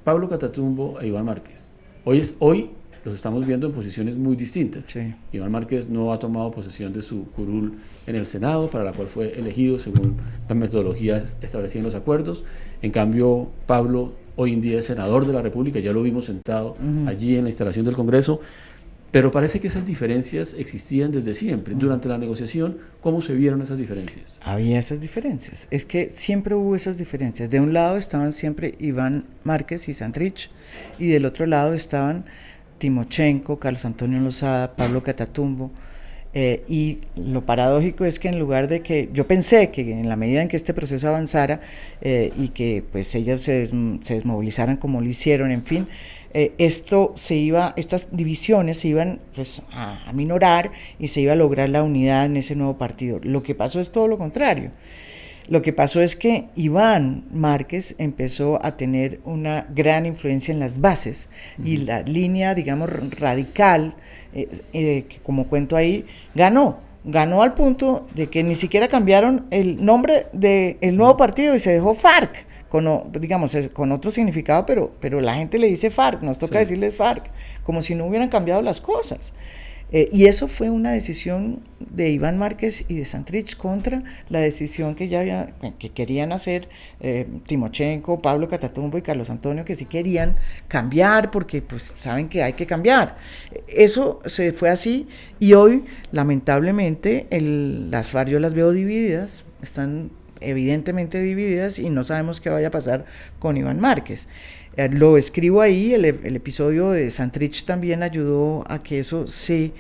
Pablo Catatumbo e Iván Márquez. Hoy los estamos viendo en posiciones muy distintas. Sí. Iván Márquez no ha tomado posesión de su curul en el Senado, para la cual fue elegido según las metodologías establecidas en los acuerdos. En cambio, Pablo hoy en día es senador de la República, ya lo vimos sentado allí en la instalación del Congreso, pero parece que esas diferencias existían desde siempre. Durante la negociación, ¿cómo se vieron esas diferencias? Había esas diferencias, es que siempre hubo esas diferencias. De un lado estaban siempre Iván Márquez y Santrich, y del otro lado estaban Timochenko, Carlos Antonio Lozada, Pablo Catatumbo, y lo paradójico es que en lugar de que, yo pensé que en la medida en que este proceso avanzara y que pues ellos se desmovilizaran como lo hicieron, en fin, estas divisiones se iban pues a minorar y se iba a lograr la unidad en ese nuevo partido. Lo que pasó es todo lo contrario. Lo que pasó es que Iván Márquez empezó a tener una gran influencia en las bases y la línea, digamos, radical, que como cuento ahí, ganó al punto de que ni siquiera cambiaron el nombre del nuevo partido y se dejó FARC, con otro significado, pero la gente le dice FARC, nos toca decirle FARC, como si no hubieran cambiado las cosas. Y eso fue una decisión de Iván Márquez y de Santrich contra la decisión que querían hacer Timochenko, Pablo Catatumbo y Carlos Antonio, que sí querían cambiar porque pues saben que hay que cambiar. Eso se fue así y hoy lamentablemente las FARC yo las veo divididas, están evidentemente divididas y no sabemos qué vaya a pasar con Iván Márquez. Lo escribo ahí, el episodio de Santrich también ayudó a que eso se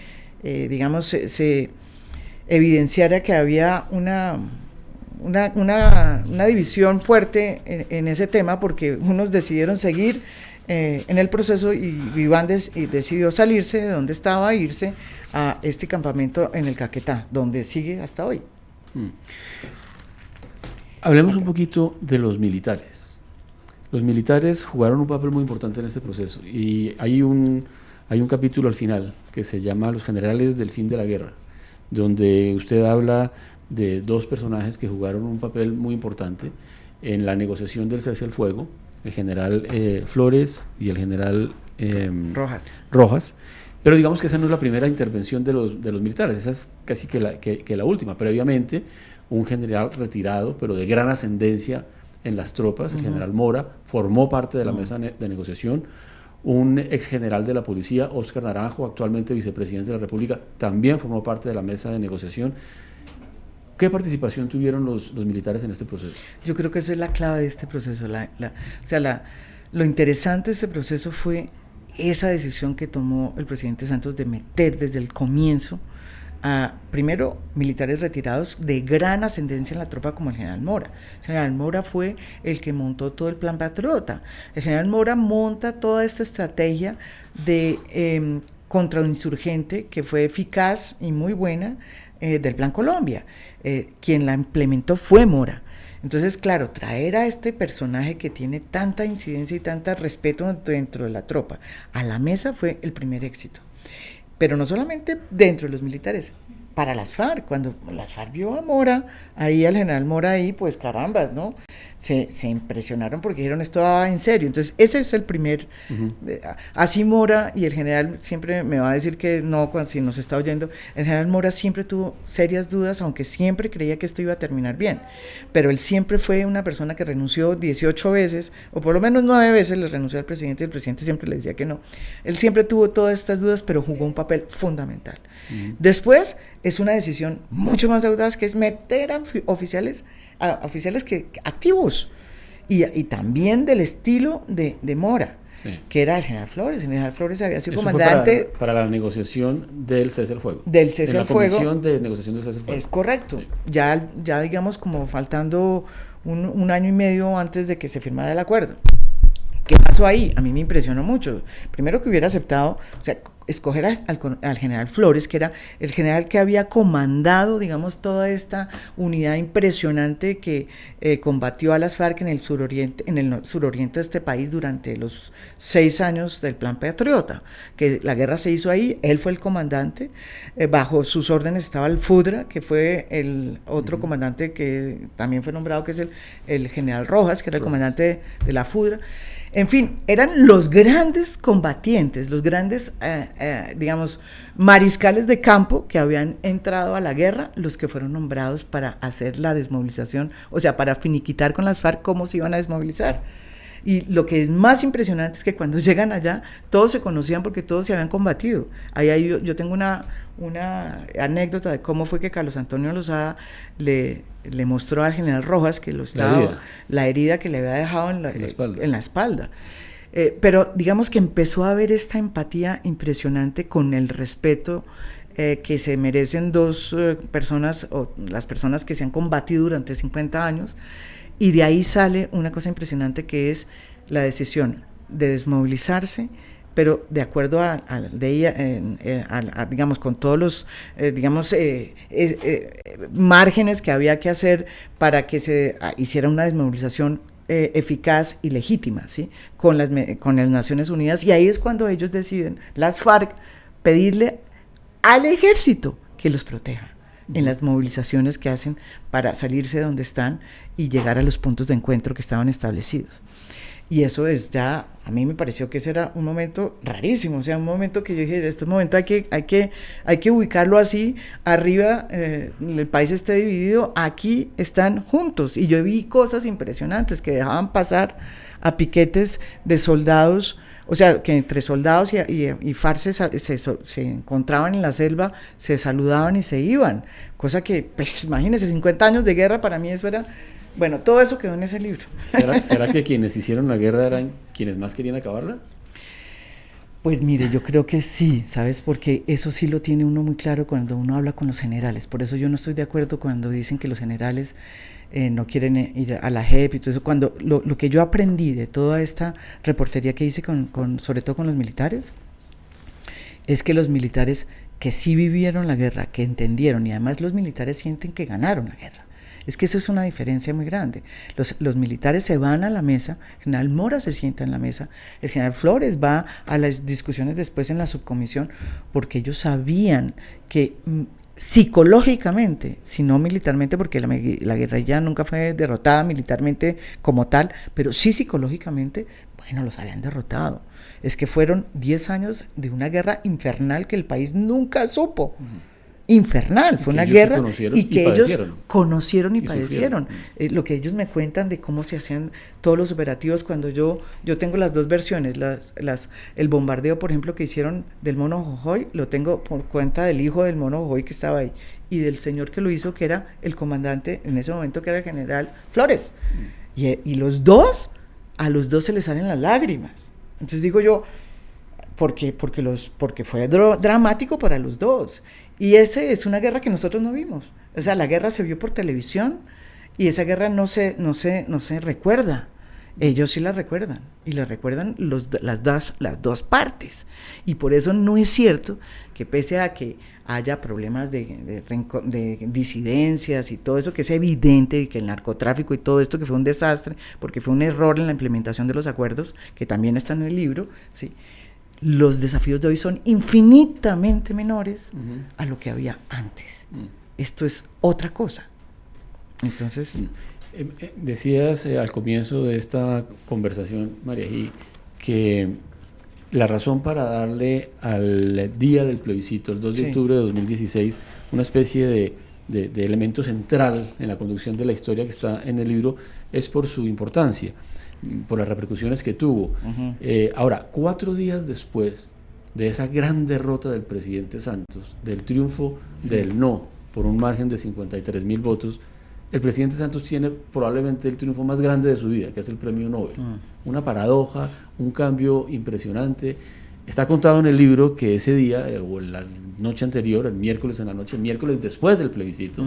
evidenciara que había una división fuerte en ese tema, porque unos decidieron seguir en el proceso y Iván decidió salirse de donde estaba, irse a este campamento en el Caquetá, donde sigue hasta hoy. Hablemos un poquito de los militares. Los militares jugaron un papel muy importante en este proceso y hay un capítulo al final que se llama Los generales del fin de la guerra, donde usted habla de dos personajes que jugaron un papel muy importante en la negociación del cese al fuego, el general Flores y el general Rojas. Pero digamos que esa no es la primera intervención de los militares, esa es casi que la última. Previamente, un general retirado, pero de gran ascendencia en las tropas, el general Mora, formó parte de la mesa de negociación. Un ex general de la policía, Óscar Naranjo, actualmente vicepresidente de la República, también formó parte de la mesa de negociación. ¿Qué participación tuvieron los militares en este proceso? Yo creo que esa es la clave de este proceso. Lo interesante de este proceso fue esa decisión que tomó el presidente Santos de meter desde el comienzo a, primero, militares retirados de gran ascendencia en la tropa como el general Mora. El general Mora fue el que montó todo el Plan Patriota. El general Mora monta toda esta estrategia de contrainsurgente que fue eficaz y muy buena del Plan Colombia. Quien la implementó fue Mora. Entonces, claro, traer a este personaje que tiene tanta incidencia y tanto respeto dentro de la tropa a la mesa fue el primer éxito. Pero no solamente dentro de los militares, para las FARC, cuando las FARC vio a Mora, ahí al general Mora ahí, pues carambas, ¿no? Se impresionaron porque dijeron esto va en serio. Entonces ese es el primer, así Mora, y el general siempre me va a decir que no, si nos está oyendo, el general Mora siempre tuvo serias dudas, aunque siempre creía que esto iba a terminar bien, pero él siempre fue una persona que renunció 18 veces, o por lo menos 9 veces le renunció al presidente, y el presidente siempre le decía que no. Él siempre tuvo todas estas dudas, pero jugó un papel fundamental. Después es una decisión mucho más audaz, que es meter a oficiales activos y también del estilo de Mora, sí, que era el general Flores. El general Flores había sido comandante para la negociación del cese al fuego. Del cese al fuego. La comisión de negociación del cese al fuego. Es correcto. Sí. Ya digamos como faltando un año y medio antes de que se firmara el acuerdo. ¿Qué pasó ahí? A mí me impresionó mucho. Primero que hubiera aceptado, o sea, escoger al general Flores, que era el general que había comandado, digamos, toda esta unidad impresionante que combatió a las FARC en el suroriente de este país durante los 6 años del Plan Patriota, que la guerra se hizo ahí. Él fue el comandante, bajo sus órdenes estaba el Fudra, que fue el otro comandante que también fue nombrado, que es el general Rojas, que era el comandante de la Fudra. En fin, eran los grandes combatientes, los grandes, digamos, mariscales de campo que habían entrado a la guerra, los que fueron nombrados para hacer la desmovilización, o sea, para finiquitar con las FARC cómo se iban a desmovilizar. Y lo que es más impresionante es que cuando llegan allá, todos se conocían porque todos se habían combatido. Yo tengo una anécdota de cómo fue que Carlos Antonio Lozada le mostró al general Rojas que la herida que le había dejado en la espalda. Pero digamos que empezó a haber esta empatía impresionante con el respeto que se merecen dos personas, o las personas que se han combatido durante 50 años, y de ahí sale una cosa impresionante, que es la decisión de desmovilizarse, pero de acuerdo digamos, con todos los márgenes que había que hacer para que se hiciera una desmovilización eficaz y legítima, ¿sí? con las Naciones Unidas. Y ahí es cuando ellos deciden, las FARC, pedirle al ejército que los proteja en las movilizaciones que hacen para salirse de donde están y llegar a los puntos de encuentro que estaban establecidos. Y eso es ya, a mí me pareció que ese era un momento rarísimo, o sea, un momento que yo dije, este momento hay que ubicarlo así, arriba el país esté dividido, aquí están juntos. Y yo vi cosas impresionantes que dejaban pasar a piquetes de soldados, o sea, que entre soldados y FARC se encontraban en la selva, se saludaban y se iban, cosa que, pues, imagínense, 50 años de guerra, para mí eso era, bueno, todo eso quedó en ese libro. ¿Será que quienes hicieron la guerra eran quienes más querían acabarla? Pues mire, yo creo que sí, ¿sabes? Porque eso sí lo tiene uno muy claro cuando uno habla con los generales. Por eso yo no estoy de acuerdo cuando dicen que los generales no quieren ir a la JEP y todo eso. Cuando lo que yo aprendí de toda esta reportería que hice sobre todo con los militares, es que los militares que sí vivieron la guerra, que entendieron, y además los militares sienten que ganaron la guerra. Es que eso es una diferencia muy grande. Los militares se van a la mesa, el general Mora se sienta en la mesa, el general Flores va a las discusiones después en la subcomisión, porque ellos sabían que psicológicamente, si no militarmente, porque la guerrilla nunca fue derrotada militarmente como tal, pero sí psicológicamente, bueno, los habían derrotado. Es que fueron 10 años de una guerra infernal que el país nunca supo. Infernal, fue una guerra y que ellos conocieron y padecieron. Lo que ellos me cuentan de cómo se hacían todos los operativos, cuando yo tengo las dos versiones, el bombardeo, por ejemplo, que hicieron del Mono Jojoy, lo tengo por cuenta del hijo del Mono Jojoy que estaba ahí, y del señor que lo hizo, que era el comandante en ese momento, que era el general Flores. Y los dos, a los dos se les salen las lágrimas. Entonces digo yo, porque fue dramático para los dos. Y esa es una guerra que nosotros no vimos. O sea, la guerra se vio por televisión y esa guerra no se recuerda. Ellos sí la recuerdan, y la recuerdan las dos partes. Y por eso no es cierto que, pese a que haya problemas de disidencias y todo eso, que es evidente, y que el narcotráfico y todo esto, que fue un desastre, porque fue un error en la implementación de los acuerdos, que también está en el libro, ¿sí? Los desafíos de hoy son infinitamente menores a lo que había antes. Esto es otra cosa. Entonces... Decías al comienzo de esta conversación, María G., que la razón para darle al día del plebiscito, el 2 de octubre de 2016, una especie de elemento central en la conducción de la historia que está en el libro, es por su importancia, por las repercusiones que tuvo. Ahora, 4 días después de esa gran derrota del presidente Santos, del triunfo del no por un margen de 53,000 votos, el presidente Santos tiene probablemente el triunfo más grande de su vida, que es el Premio Nobel. Una paradoja, un cambio impresionante. Está contado en el libro que ese día, o la noche anterior, el miércoles en la noche, el miércoles después del plebiscito,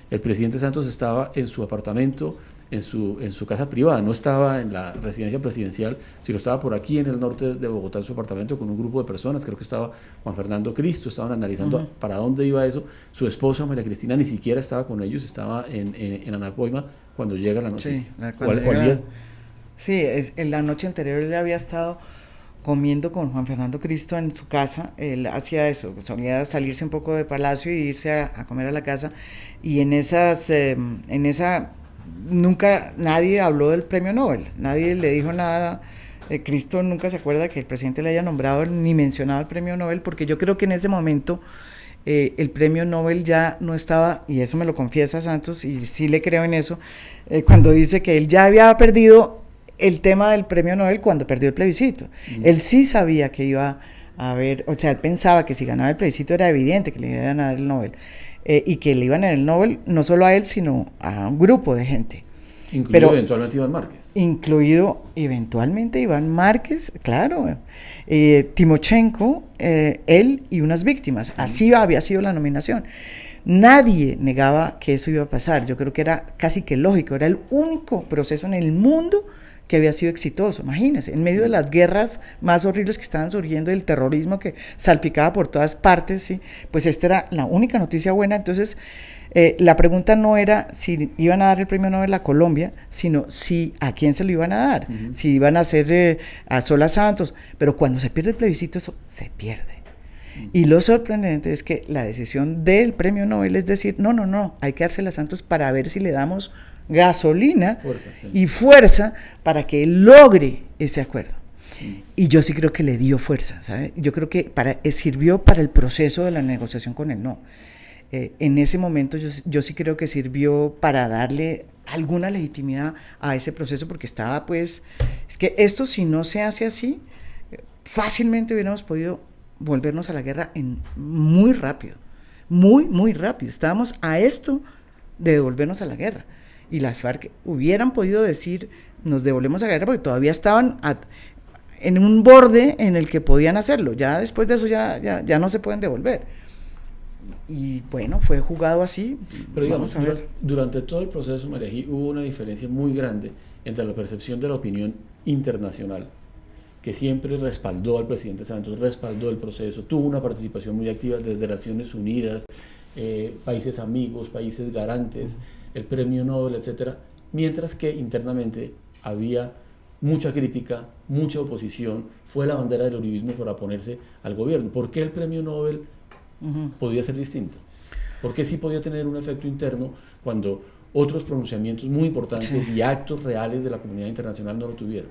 el presidente Santos estaba en su apartamento, en su casa privada, no estaba en la residencia presidencial, sino estaba por aquí en el norte de Bogotá, en su apartamento, con un grupo de personas. Creo que estaba Juan Fernando Cristo, estaban analizando para dónde iba eso. Su esposa María Cristina ni siquiera estaba con ellos, estaba en Anapoima cuando llega la noticia. Sí, en la noche anterior él había estado comiendo con Juan Fernando Cristo en su casa. Él hacía eso, solía salirse un poco de palacio y irse a comer a la casa, y en esa nunca nadie habló del Premio Nobel, nadie le dijo nada. Cristo nunca se acuerda que el presidente le haya nombrado ni mencionado el Premio Nobel, porque yo creo que en ese momento el Premio Nobel ya no estaba, y eso me lo confiesa Santos, y sí le creo en eso, cuando dice que él ya había perdido el tema del Premio Nobel cuando perdió el plebiscito. Él sí sabía que iba a haber, o sea, él pensaba que si ganaba el plebiscito era evidente que le iban a dar el Nobel, y que le iban a dar el Nobel no solo a él, sino a un grupo de gente. Incluido eventualmente Iván Márquez. Incluido eventualmente Iván Márquez, claro. Timochenko, él y unas víctimas. Así había sido la nominación. Nadie negaba que eso iba a pasar. Yo creo que era casi que lógico. Era el único proceso en el mundo que había sido exitoso. Imagínense, en medio de las guerras más horribles que estaban surgiendo, del terrorismo que salpicaba por todas partes, ¿sí? Pues esta era la única noticia buena. Entonces, la pregunta no era si iban a dar el Premio Nobel a Colombia, sino si a quién se lo iban a dar, si iban a hacer a Zola Santos. Pero cuando se pierde el plebiscito, eso se pierde. Y lo sorprendente es que la decisión del Premio Nobel es decir, no, hay que dársela a Santos para ver si le damos gasolina y fuerza para que él logre ese acuerdo. Y yo sí creo que le dio fuerza, ¿sabe? Yo creo que sirvió para el proceso de la negociación con el no. En ese momento yo sí creo que sirvió para darle alguna legitimidad a ese proceso, porque estaba es que esto, si no se hace así, fácilmente hubiéramos podido volvernos a la guerra muy rápido, muy rápido. Estábamos a esto de devolvernos a la guerra, y las FARC hubieran podido decir nos devolvemos a la guerra, porque todavía estaban en un borde en el que podían hacerlo. Ya después de eso ya no se pueden devolver. Y bueno, fue jugado así. Pero digamos, durante todo el proceso, María G., hubo una diferencia muy grande entre la percepción de la opinión internacional, que siempre respaldó al presidente Santos, respaldó el proceso, tuvo una participación muy activa desde Naciones Unidas, países amigos, países garantes, el Premio Nobel, etcétera, mientras que internamente había mucha crítica, mucha oposición. Fue la bandera del uribismo para oponerse al gobierno. ¿Por qué el Premio Nobel podía ser distinto? ¿Por qué sí podía tener un efecto interno cuando otros pronunciamientos muy importantes y actos reales de la comunidad internacional no lo tuvieron?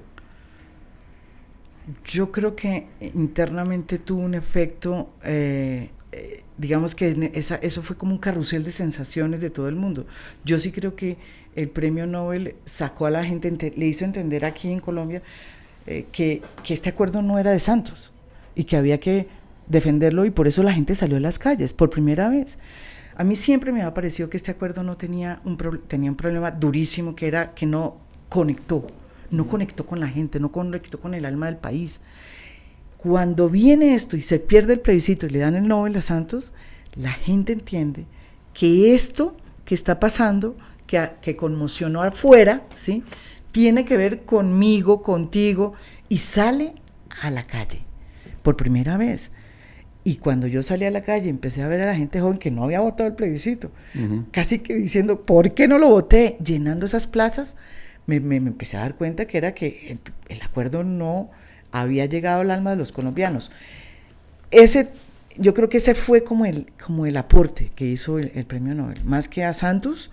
Yo creo que internamente tuvo un efecto, digamos que eso fue como un carrusel de sensaciones de todo el mundo. Yo sí creo que el premio Nobel sacó a la gente, le hizo entender aquí en Colombia que este acuerdo no era de Santos y que había que defenderlo, y por eso la gente salió a las calles por primera vez. A mí siempre me ha parecido que este acuerdo no tenía tenía un problema durísimo, que era que no conectó con la gente, no conectó con el alma del país. Cuando viene esto y se pierde el plebiscito y le dan el Nobel a Santos, la gente entiende que esto que está pasando, que conmocionó afuera, ¿sí?, tiene que ver conmigo, contigo, y sale a la calle por primera vez. Y cuando yo salí a la calle, empecé a ver a la gente joven que no había votado el plebiscito, casi que diciendo, ¿por qué no lo voté? Llenando esas plazas, me empecé a dar cuenta que era que el acuerdo no había llegado al alma de los colombianos. Yo creo que ese fue como el aporte que hizo el premio Nobel, más que a Santos,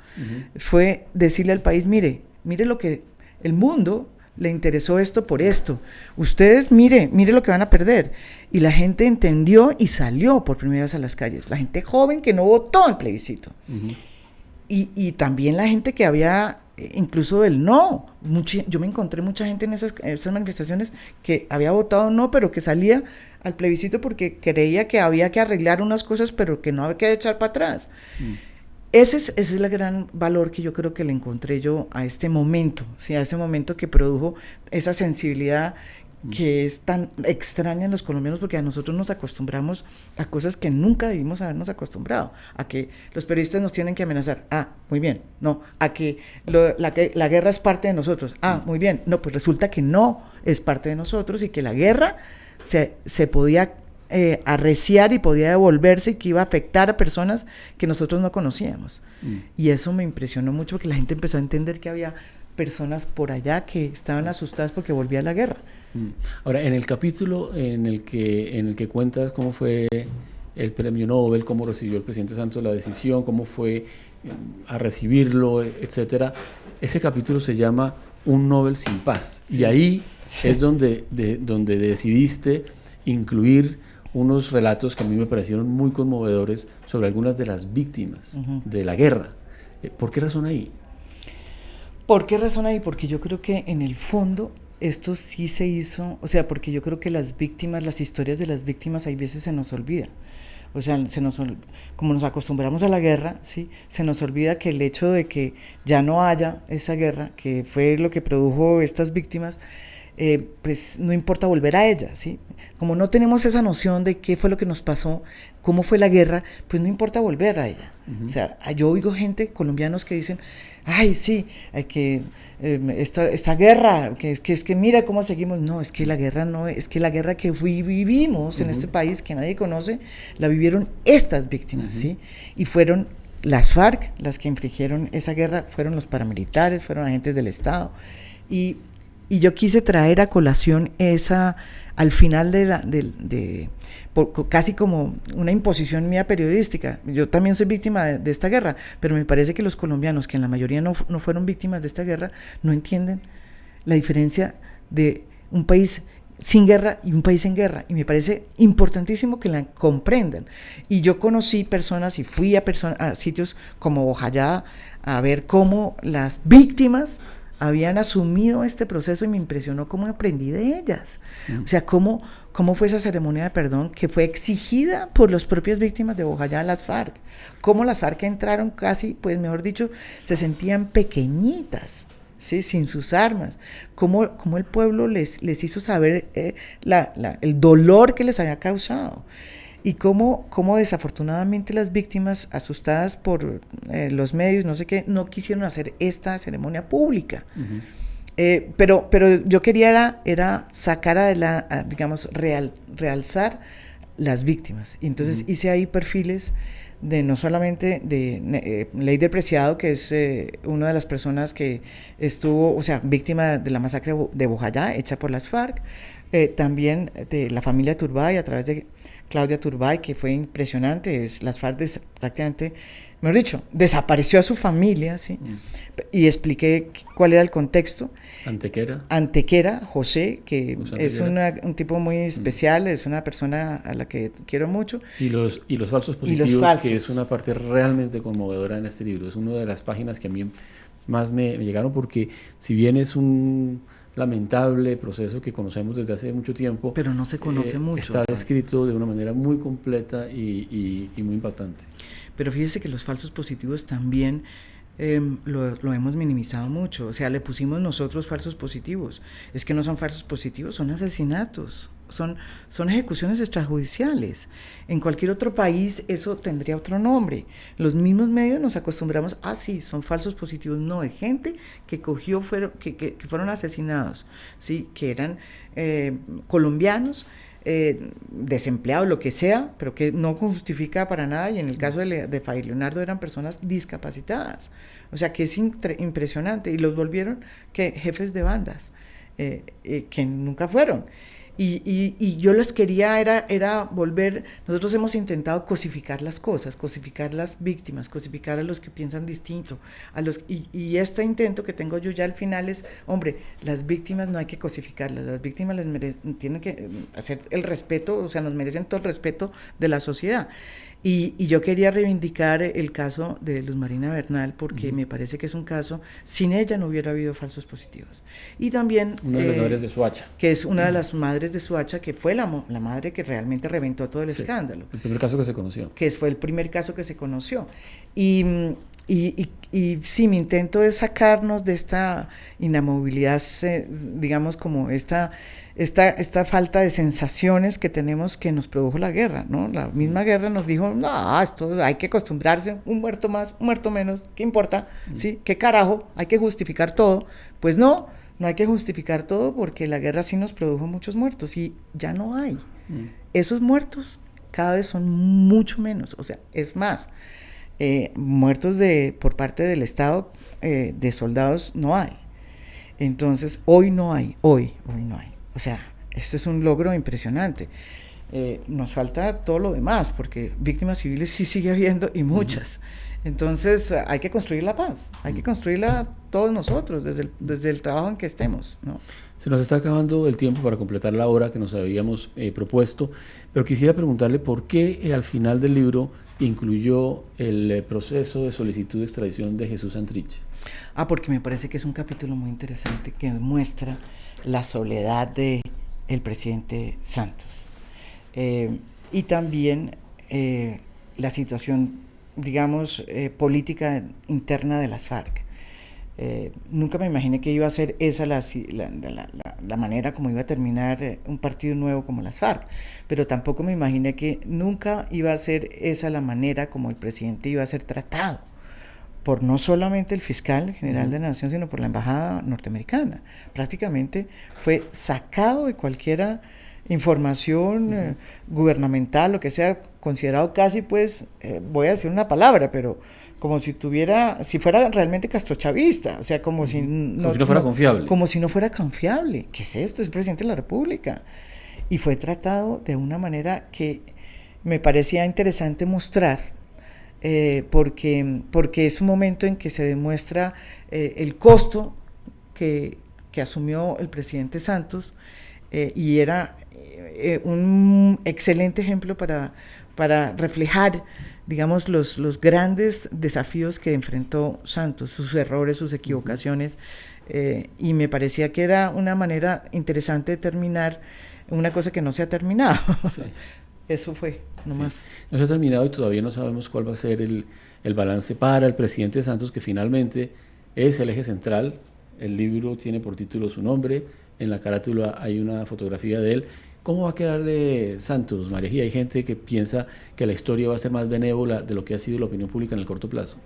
fue decirle al país, mire lo que el mundo le interesó esto por esto. Ustedes mire lo que van a perder. Y la gente entendió y salió por primera vez a las calles. La gente joven que no votó el plebiscito. Y también la gente que había, incluso del no. Yo me encontré mucha gente en esas manifestaciones que había votado no, pero que salía al plebiscito porque creía que había que arreglar unas cosas, pero que no había que echar para atrás. Ese es el gran valor que yo creo que le encontré yo a este momento, ¿sí?, a ese momento que produjo esa sensibilidad que es tan extraña en los colombianos, porque a nosotros nos acostumbramos a cosas que nunca debimos habernos acostumbrado, a que los periodistas nos tienen que amenazar, muy bien, no, a que la guerra es parte de nosotros, muy bien, no, pues resulta que no es parte de nosotros y que la guerra se podía arreciar y podía devolverse y que iba a afectar a personas que nosotros no conocíamos. Y eso me impresionó mucho, porque la gente empezó a entender que había personas por allá que estaban asustadas porque volvía la guerra. Ahora, en el capítulo en el que cuentas cómo fue el premio Nobel, cómo recibió el presidente Santos la decisión, cómo fue a recibirlo, etcétera, ese capítulo se llama Un Nobel sin paz. Sí. Y ahí es donde decidiste incluir unos relatos que a mí me parecieron muy conmovedores sobre algunas de las víctimas de la guerra. ¿Por qué razón ahí? ¿Por qué razón ahí? Porque yo creo que en el fondo esto sí se hizo, o sea, porque yo creo que las historias de las víctimas, hay veces se nos olvida. O sea, como nos acostumbramos a la guerra, ¿sí?, se nos olvida que el hecho de que ya no haya esa guerra, que fue lo que produjo estas víctimas, pues no importa volver a ella, ¿sí? Como no tenemos esa noción de qué fue lo que nos pasó, cómo fue la guerra, pues no importa volver a ella. O sea, yo oigo colombianos que dicen, ay, sí, esta guerra, que es que mira cómo seguimos. No, es que la guerra no, es que la guerra que vivimos en este país, que nadie conoce, la vivieron estas víctimas, ¿sí? Y fueron las FARC las que infligieron esa guerra, fueron los paramilitares, fueron agentes del Estado. Y yo quise traer a colación esa, al final casi como una imposición mía periodística. Yo también soy víctima de esta guerra, pero me parece que los colombianos, que en la mayoría no fueron víctimas de esta guerra, no entienden la diferencia de un país sin guerra y un país en guerra, y me parece importantísimo que la comprendan. Y yo conocí personas y fui a sitios como Bojayá a ver cómo las víctimas habían asumido este proceso, y me impresionó cómo aprendí de ellas. O sea, cómo fue esa ceremonia de perdón que fue exigida por las propias víctimas de Bojayá, las FARC. Cómo las FARC entraron casi, pues mejor dicho, se sentían pequeñitas, ¿sí?, sin sus armas. Cómo el pueblo les hizo saber el dolor que les había causado. Y cómo desafortunadamente las víctimas, asustadas por los medios, no sé qué, no quisieron hacer esta ceremonia pública. Pero yo quería era sacar digamos, realzar las víctimas. Y entonces hice ahí perfiles de no solamente de Leider Preciado, que es una de las personas que estuvo, o sea, víctima de la masacre de Bojayá, hecha por las FARC, también de la familia Turbay, a través de Claudia Turbay, que fue impresionante. Las FARC prácticamente, mejor dicho, desapareció a su familia, ¿sí? Y expliqué cuál era el contexto. Antequera, José, que José es un tipo muy especial, es una persona a la que quiero mucho. Y los falsos positivos, que es una parte realmente conmovedora en este libro. Es una de las páginas que a mí más me llegaron, porque si bien es un lamentable proceso que conocemos desde hace mucho tiempo, pero no se conoce mucho. Está descrito de una manera muy completa y muy impactante. Pero fíjese que los falsos positivos también lo hemos minimizado mucho. O sea, le pusimos nosotros falsos positivos. Es que no son falsos positivos, son asesinatos. Son ejecuciones extrajudiciales. En cualquier otro país eso tendría otro nombre. Los mismos medios nos acostumbramos, sí, son falsos positivos. No, de gente que que fueron asesinados, ¿sí? Que eran colombianos, desempleados, lo que sea, pero que no justifica para nada. Y en el caso de Fray Leonardo eran personas discapacitadas. O sea, que es impresionante. Y los volvieron jefes de bandas, que nunca fueron. Y yo les quería era volver. Nosotros hemos intentado cosificar las cosas, cosificar las víctimas, cosificar a los que piensan distinto, y este intento que tengo yo ya al final es, hombre, las víctimas no hay que cosificarlas, las víctimas tienen que hacer el respeto, o sea, nos merecen todo el respeto de la sociedad. Y yo quería reivindicar el caso de Luz Marina Bernal, porque me parece que es un caso, sin ella no hubiera habido falsos positivos. Y también una de las madres de Soacha, que es una de las madres de Soacha, que fue la madre que realmente reventó todo el escándalo. El primer caso que se conoció. Que fue el primer caso que se conoció. Y sí, mi intento es sacarnos de esta inamovilidad, digamos, como esta falta de sensaciones que tenemos, que nos produjo la guerra, ¿no? La misma guerra nos dijo, no, esto hay que acostumbrarse, un muerto más, un muerto menos, ¿qué importa? ¿Sí? ¿Qué carajo? Hay que justificar todo. Pues no hay que justificar todo, porque la guerra sí nos produjo muchos muertos y ya no hay. Esos muertos cada vez son mucho menos, o sea, es más, muertos por parte del Estado, de soldados, no hay. Entonces, hoy no hay. O sea, este es un logro impresionante. Nos falta todo lo demás, porque víctimas civiles sí sigue habiendo, y muchas. Entonces, hay que construir la paz, hay que construirla todos nosotros, desde el trabajo en que estemos, ¿no? Se nos está acabando el tiempo para completar la hora que nos habíamos propuesto, pero quisiera preguntarle por qué al final del libro incluyó el proceso de solicitud de extradición de Jesús Santrich. Porque me parece que es un capítulo muy interesante que muestra la soledad del presidente Santos, y también la situación, digamos, política interna de las FARC. Nunca me imaginé que iba a ser esa la manera como iba a terminar un partido nuevo como las FARC, pero tampoco me imaginé que nunca iba a ser esa la manera como el presidente iba a ser tratado, por no solamente el fiscal general de la nación, sino por la embajada norteamericana. Prácticamente fue sacado de cualquier información gubernamental, lo que sea, considerado casi, pues, voy a decir una palabra, pero como si fuera realmente castrochavista, o sea, como si no fuera confiable. Como si no fuera confiable. ¿Qué es esto? Es el presidente de la República. Y fue tratado de una manera que me parecía interesante mostrar, porque es un momento en que se demuestra el costo que asumió el presidente Santos, y era un excelente ejemplo para reflejar, digamos, los grandes desafíos que enfrentó Santos, sus errores, sus equivocaciones, y me parecía que era una manera interesante de terminar una cosa que no se ha terminado. Sí. Eso fue, nomás. Sí. No se ha terminado y todavía no sabemos cuál va a ser el balance para el presidente Santos, que finalmente es el eje central. El libro tiene por título su nombre, en la carátula hay una fotografía de él. ¿Cómo va a quedar de Santos, María Gía? Hay gente que piensa que la historia va a ser más benévola de lo que ha sido la opinión pública en el corto plazo.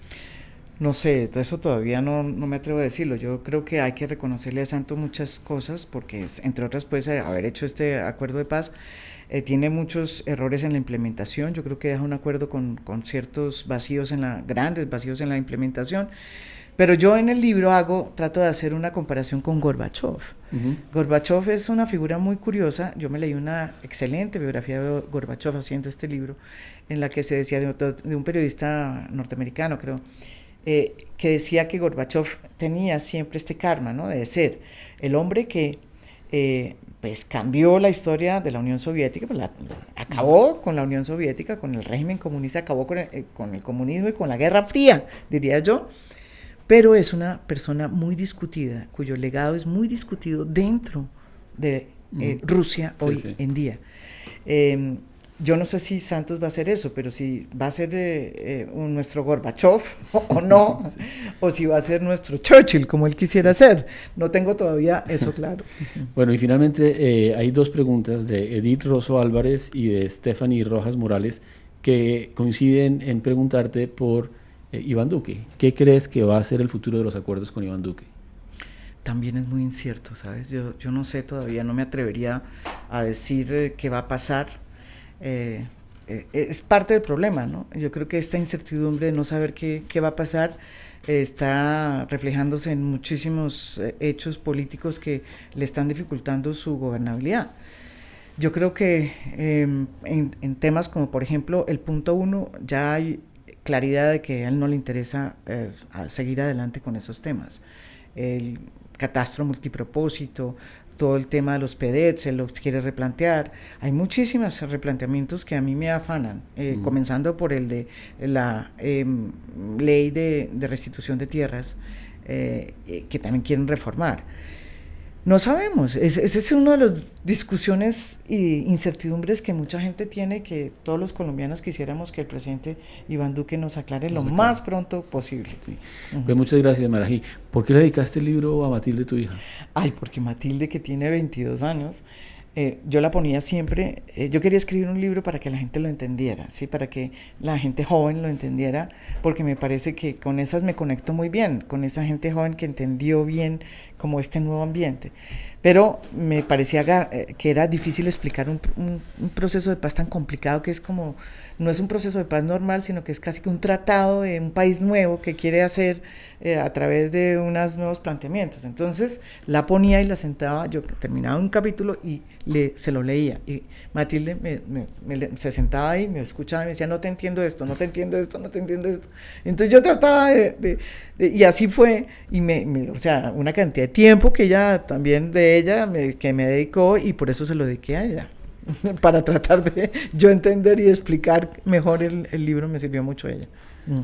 No sé, eso todavía no me atrevo a decirlo. Yo creo que hay que reconocerle a Santos muchas cosas, porque entre otras, pues, haber hecho este acuerdo de paz, tiene muchos errores en la implementación. Yo creo que deja un acuerdo con ciertos grandes vacíos en la implementación, Pero yo en el libro trato de hacer una comparación con Gorbachev. Gorbachev es una figura muy curiosa. Yo me leí una excelente biografía de Gorbachev haciendo este libro, en la que se decía de un periodista norteamericano, creo, que decía que Gorbachev tenía siempre este karma, ¿no? De ser el hombre que pues cambió la historia de la Unión Soviética, pues acabó con la Unión Soviética, con el régimen comunista, acabó con el comunismo y con la Guerra Fría, diría yo. Pero es una persona muy discutida, cuyo legado es muy discutido dentro de Rusia hoy en día. Yo no sé si Santos va a hacer eso, pero si va a ser nuestro Gorbachev o no, sí. O si va a ser nuestro Churchill, como él quisiera ser. No tengo todavía eso claro. Bueno, y finalmente hay dos preguntas de Edith Rosso Álvarez y de Stephanie Rojas Morales que coinciden en preguntarte por Iván Duque. ¿Qué crees que va a ser el futuro de los acuerdos con Iván Duque? También es muy incierto, ¿sabes? Yo no sé todavía, no me atrevería a decir qué va a pasar. Es parte del problema, ¿no? Yo creo que esta incertidumbre de no saber qué va a pasar está reflejándose en muchísimos hechos políticos que le están dificultando su gobernabilidad. Yo creo que en temas como, por ejemplo, el punto 1, ya hay claridad de que a él no le interesa seguir adelante con esos temas. El catastro multipropósito, todo el tema de los PEDET se los quiere replantear. Hay muchísimos replanteamientos que a mí me afanan, comenzando por el de la ley de restitución de tierras, que también quieren reformar. No sabemos, ese es uno de las discusiones e incertidumbres que mucha gente tiene, que todos los colombianos quisiéramos que el presidente Iván Duque nos aclare lo más pronto posible. Sí. Pues muchas gracias, Marají. ¿Por qué le dedicaste el libro a Matilde, tu hija? Ay, porque Matilde, que tiene 22 años, yo la ponía siempre, yo quería escribir un libro para que la gente lo entendiera, ¿sí? Para que la gente joven lo entendiera, porque me parece que con esas me conecto muy bien, con esa gente joven que entendió bien como este nuevo ambiente. Pero me parecía que era difícil explicar un proceso de paz tan complicado, que es como, no es un proceso de paz normal, sino que es casi que un tratado de un país nuevo que quiere hacer a través de unos nuevos planteamientos. Entonces la ponía y la sentaba, yo terminaba un capítulo y se lo leía, y Matilde se sentaba ahí, me escuchaba y me decía, no te entiendo esto, no te entiendo esto, no te entiendo esto. Entonces yo trataba y así fue, y o sea, una cantidad de tiempo que ella también que me dedicó, y por eso se lo dediqué a ella, para tratar de yo entender y explicar mejor el libro. Me sirvió mucho ella.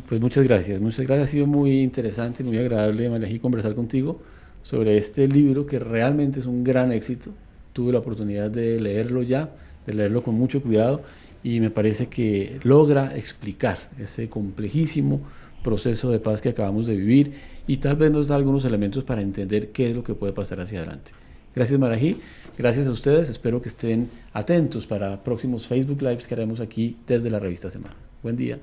Pues muchas gracias, ha sido muy interesante, muy agradable, Marají, conversar contigo sobre este libro que realmente es un gran éxito. Tuve la oportunidad de leerlo ya, de leerlo con mucho cuidado, y me parece que logra explicar ese complejísimo proceso de paz que acabamos de vivir, y tal vez nos da algunos elementos para entender qué es lo que puede pasar hacia adelante. Gracias, Marají, gracias a ustedes, espero que estén atentos para próximos Facebook Lives que haremos aquí desde la revista Semana. Buen día.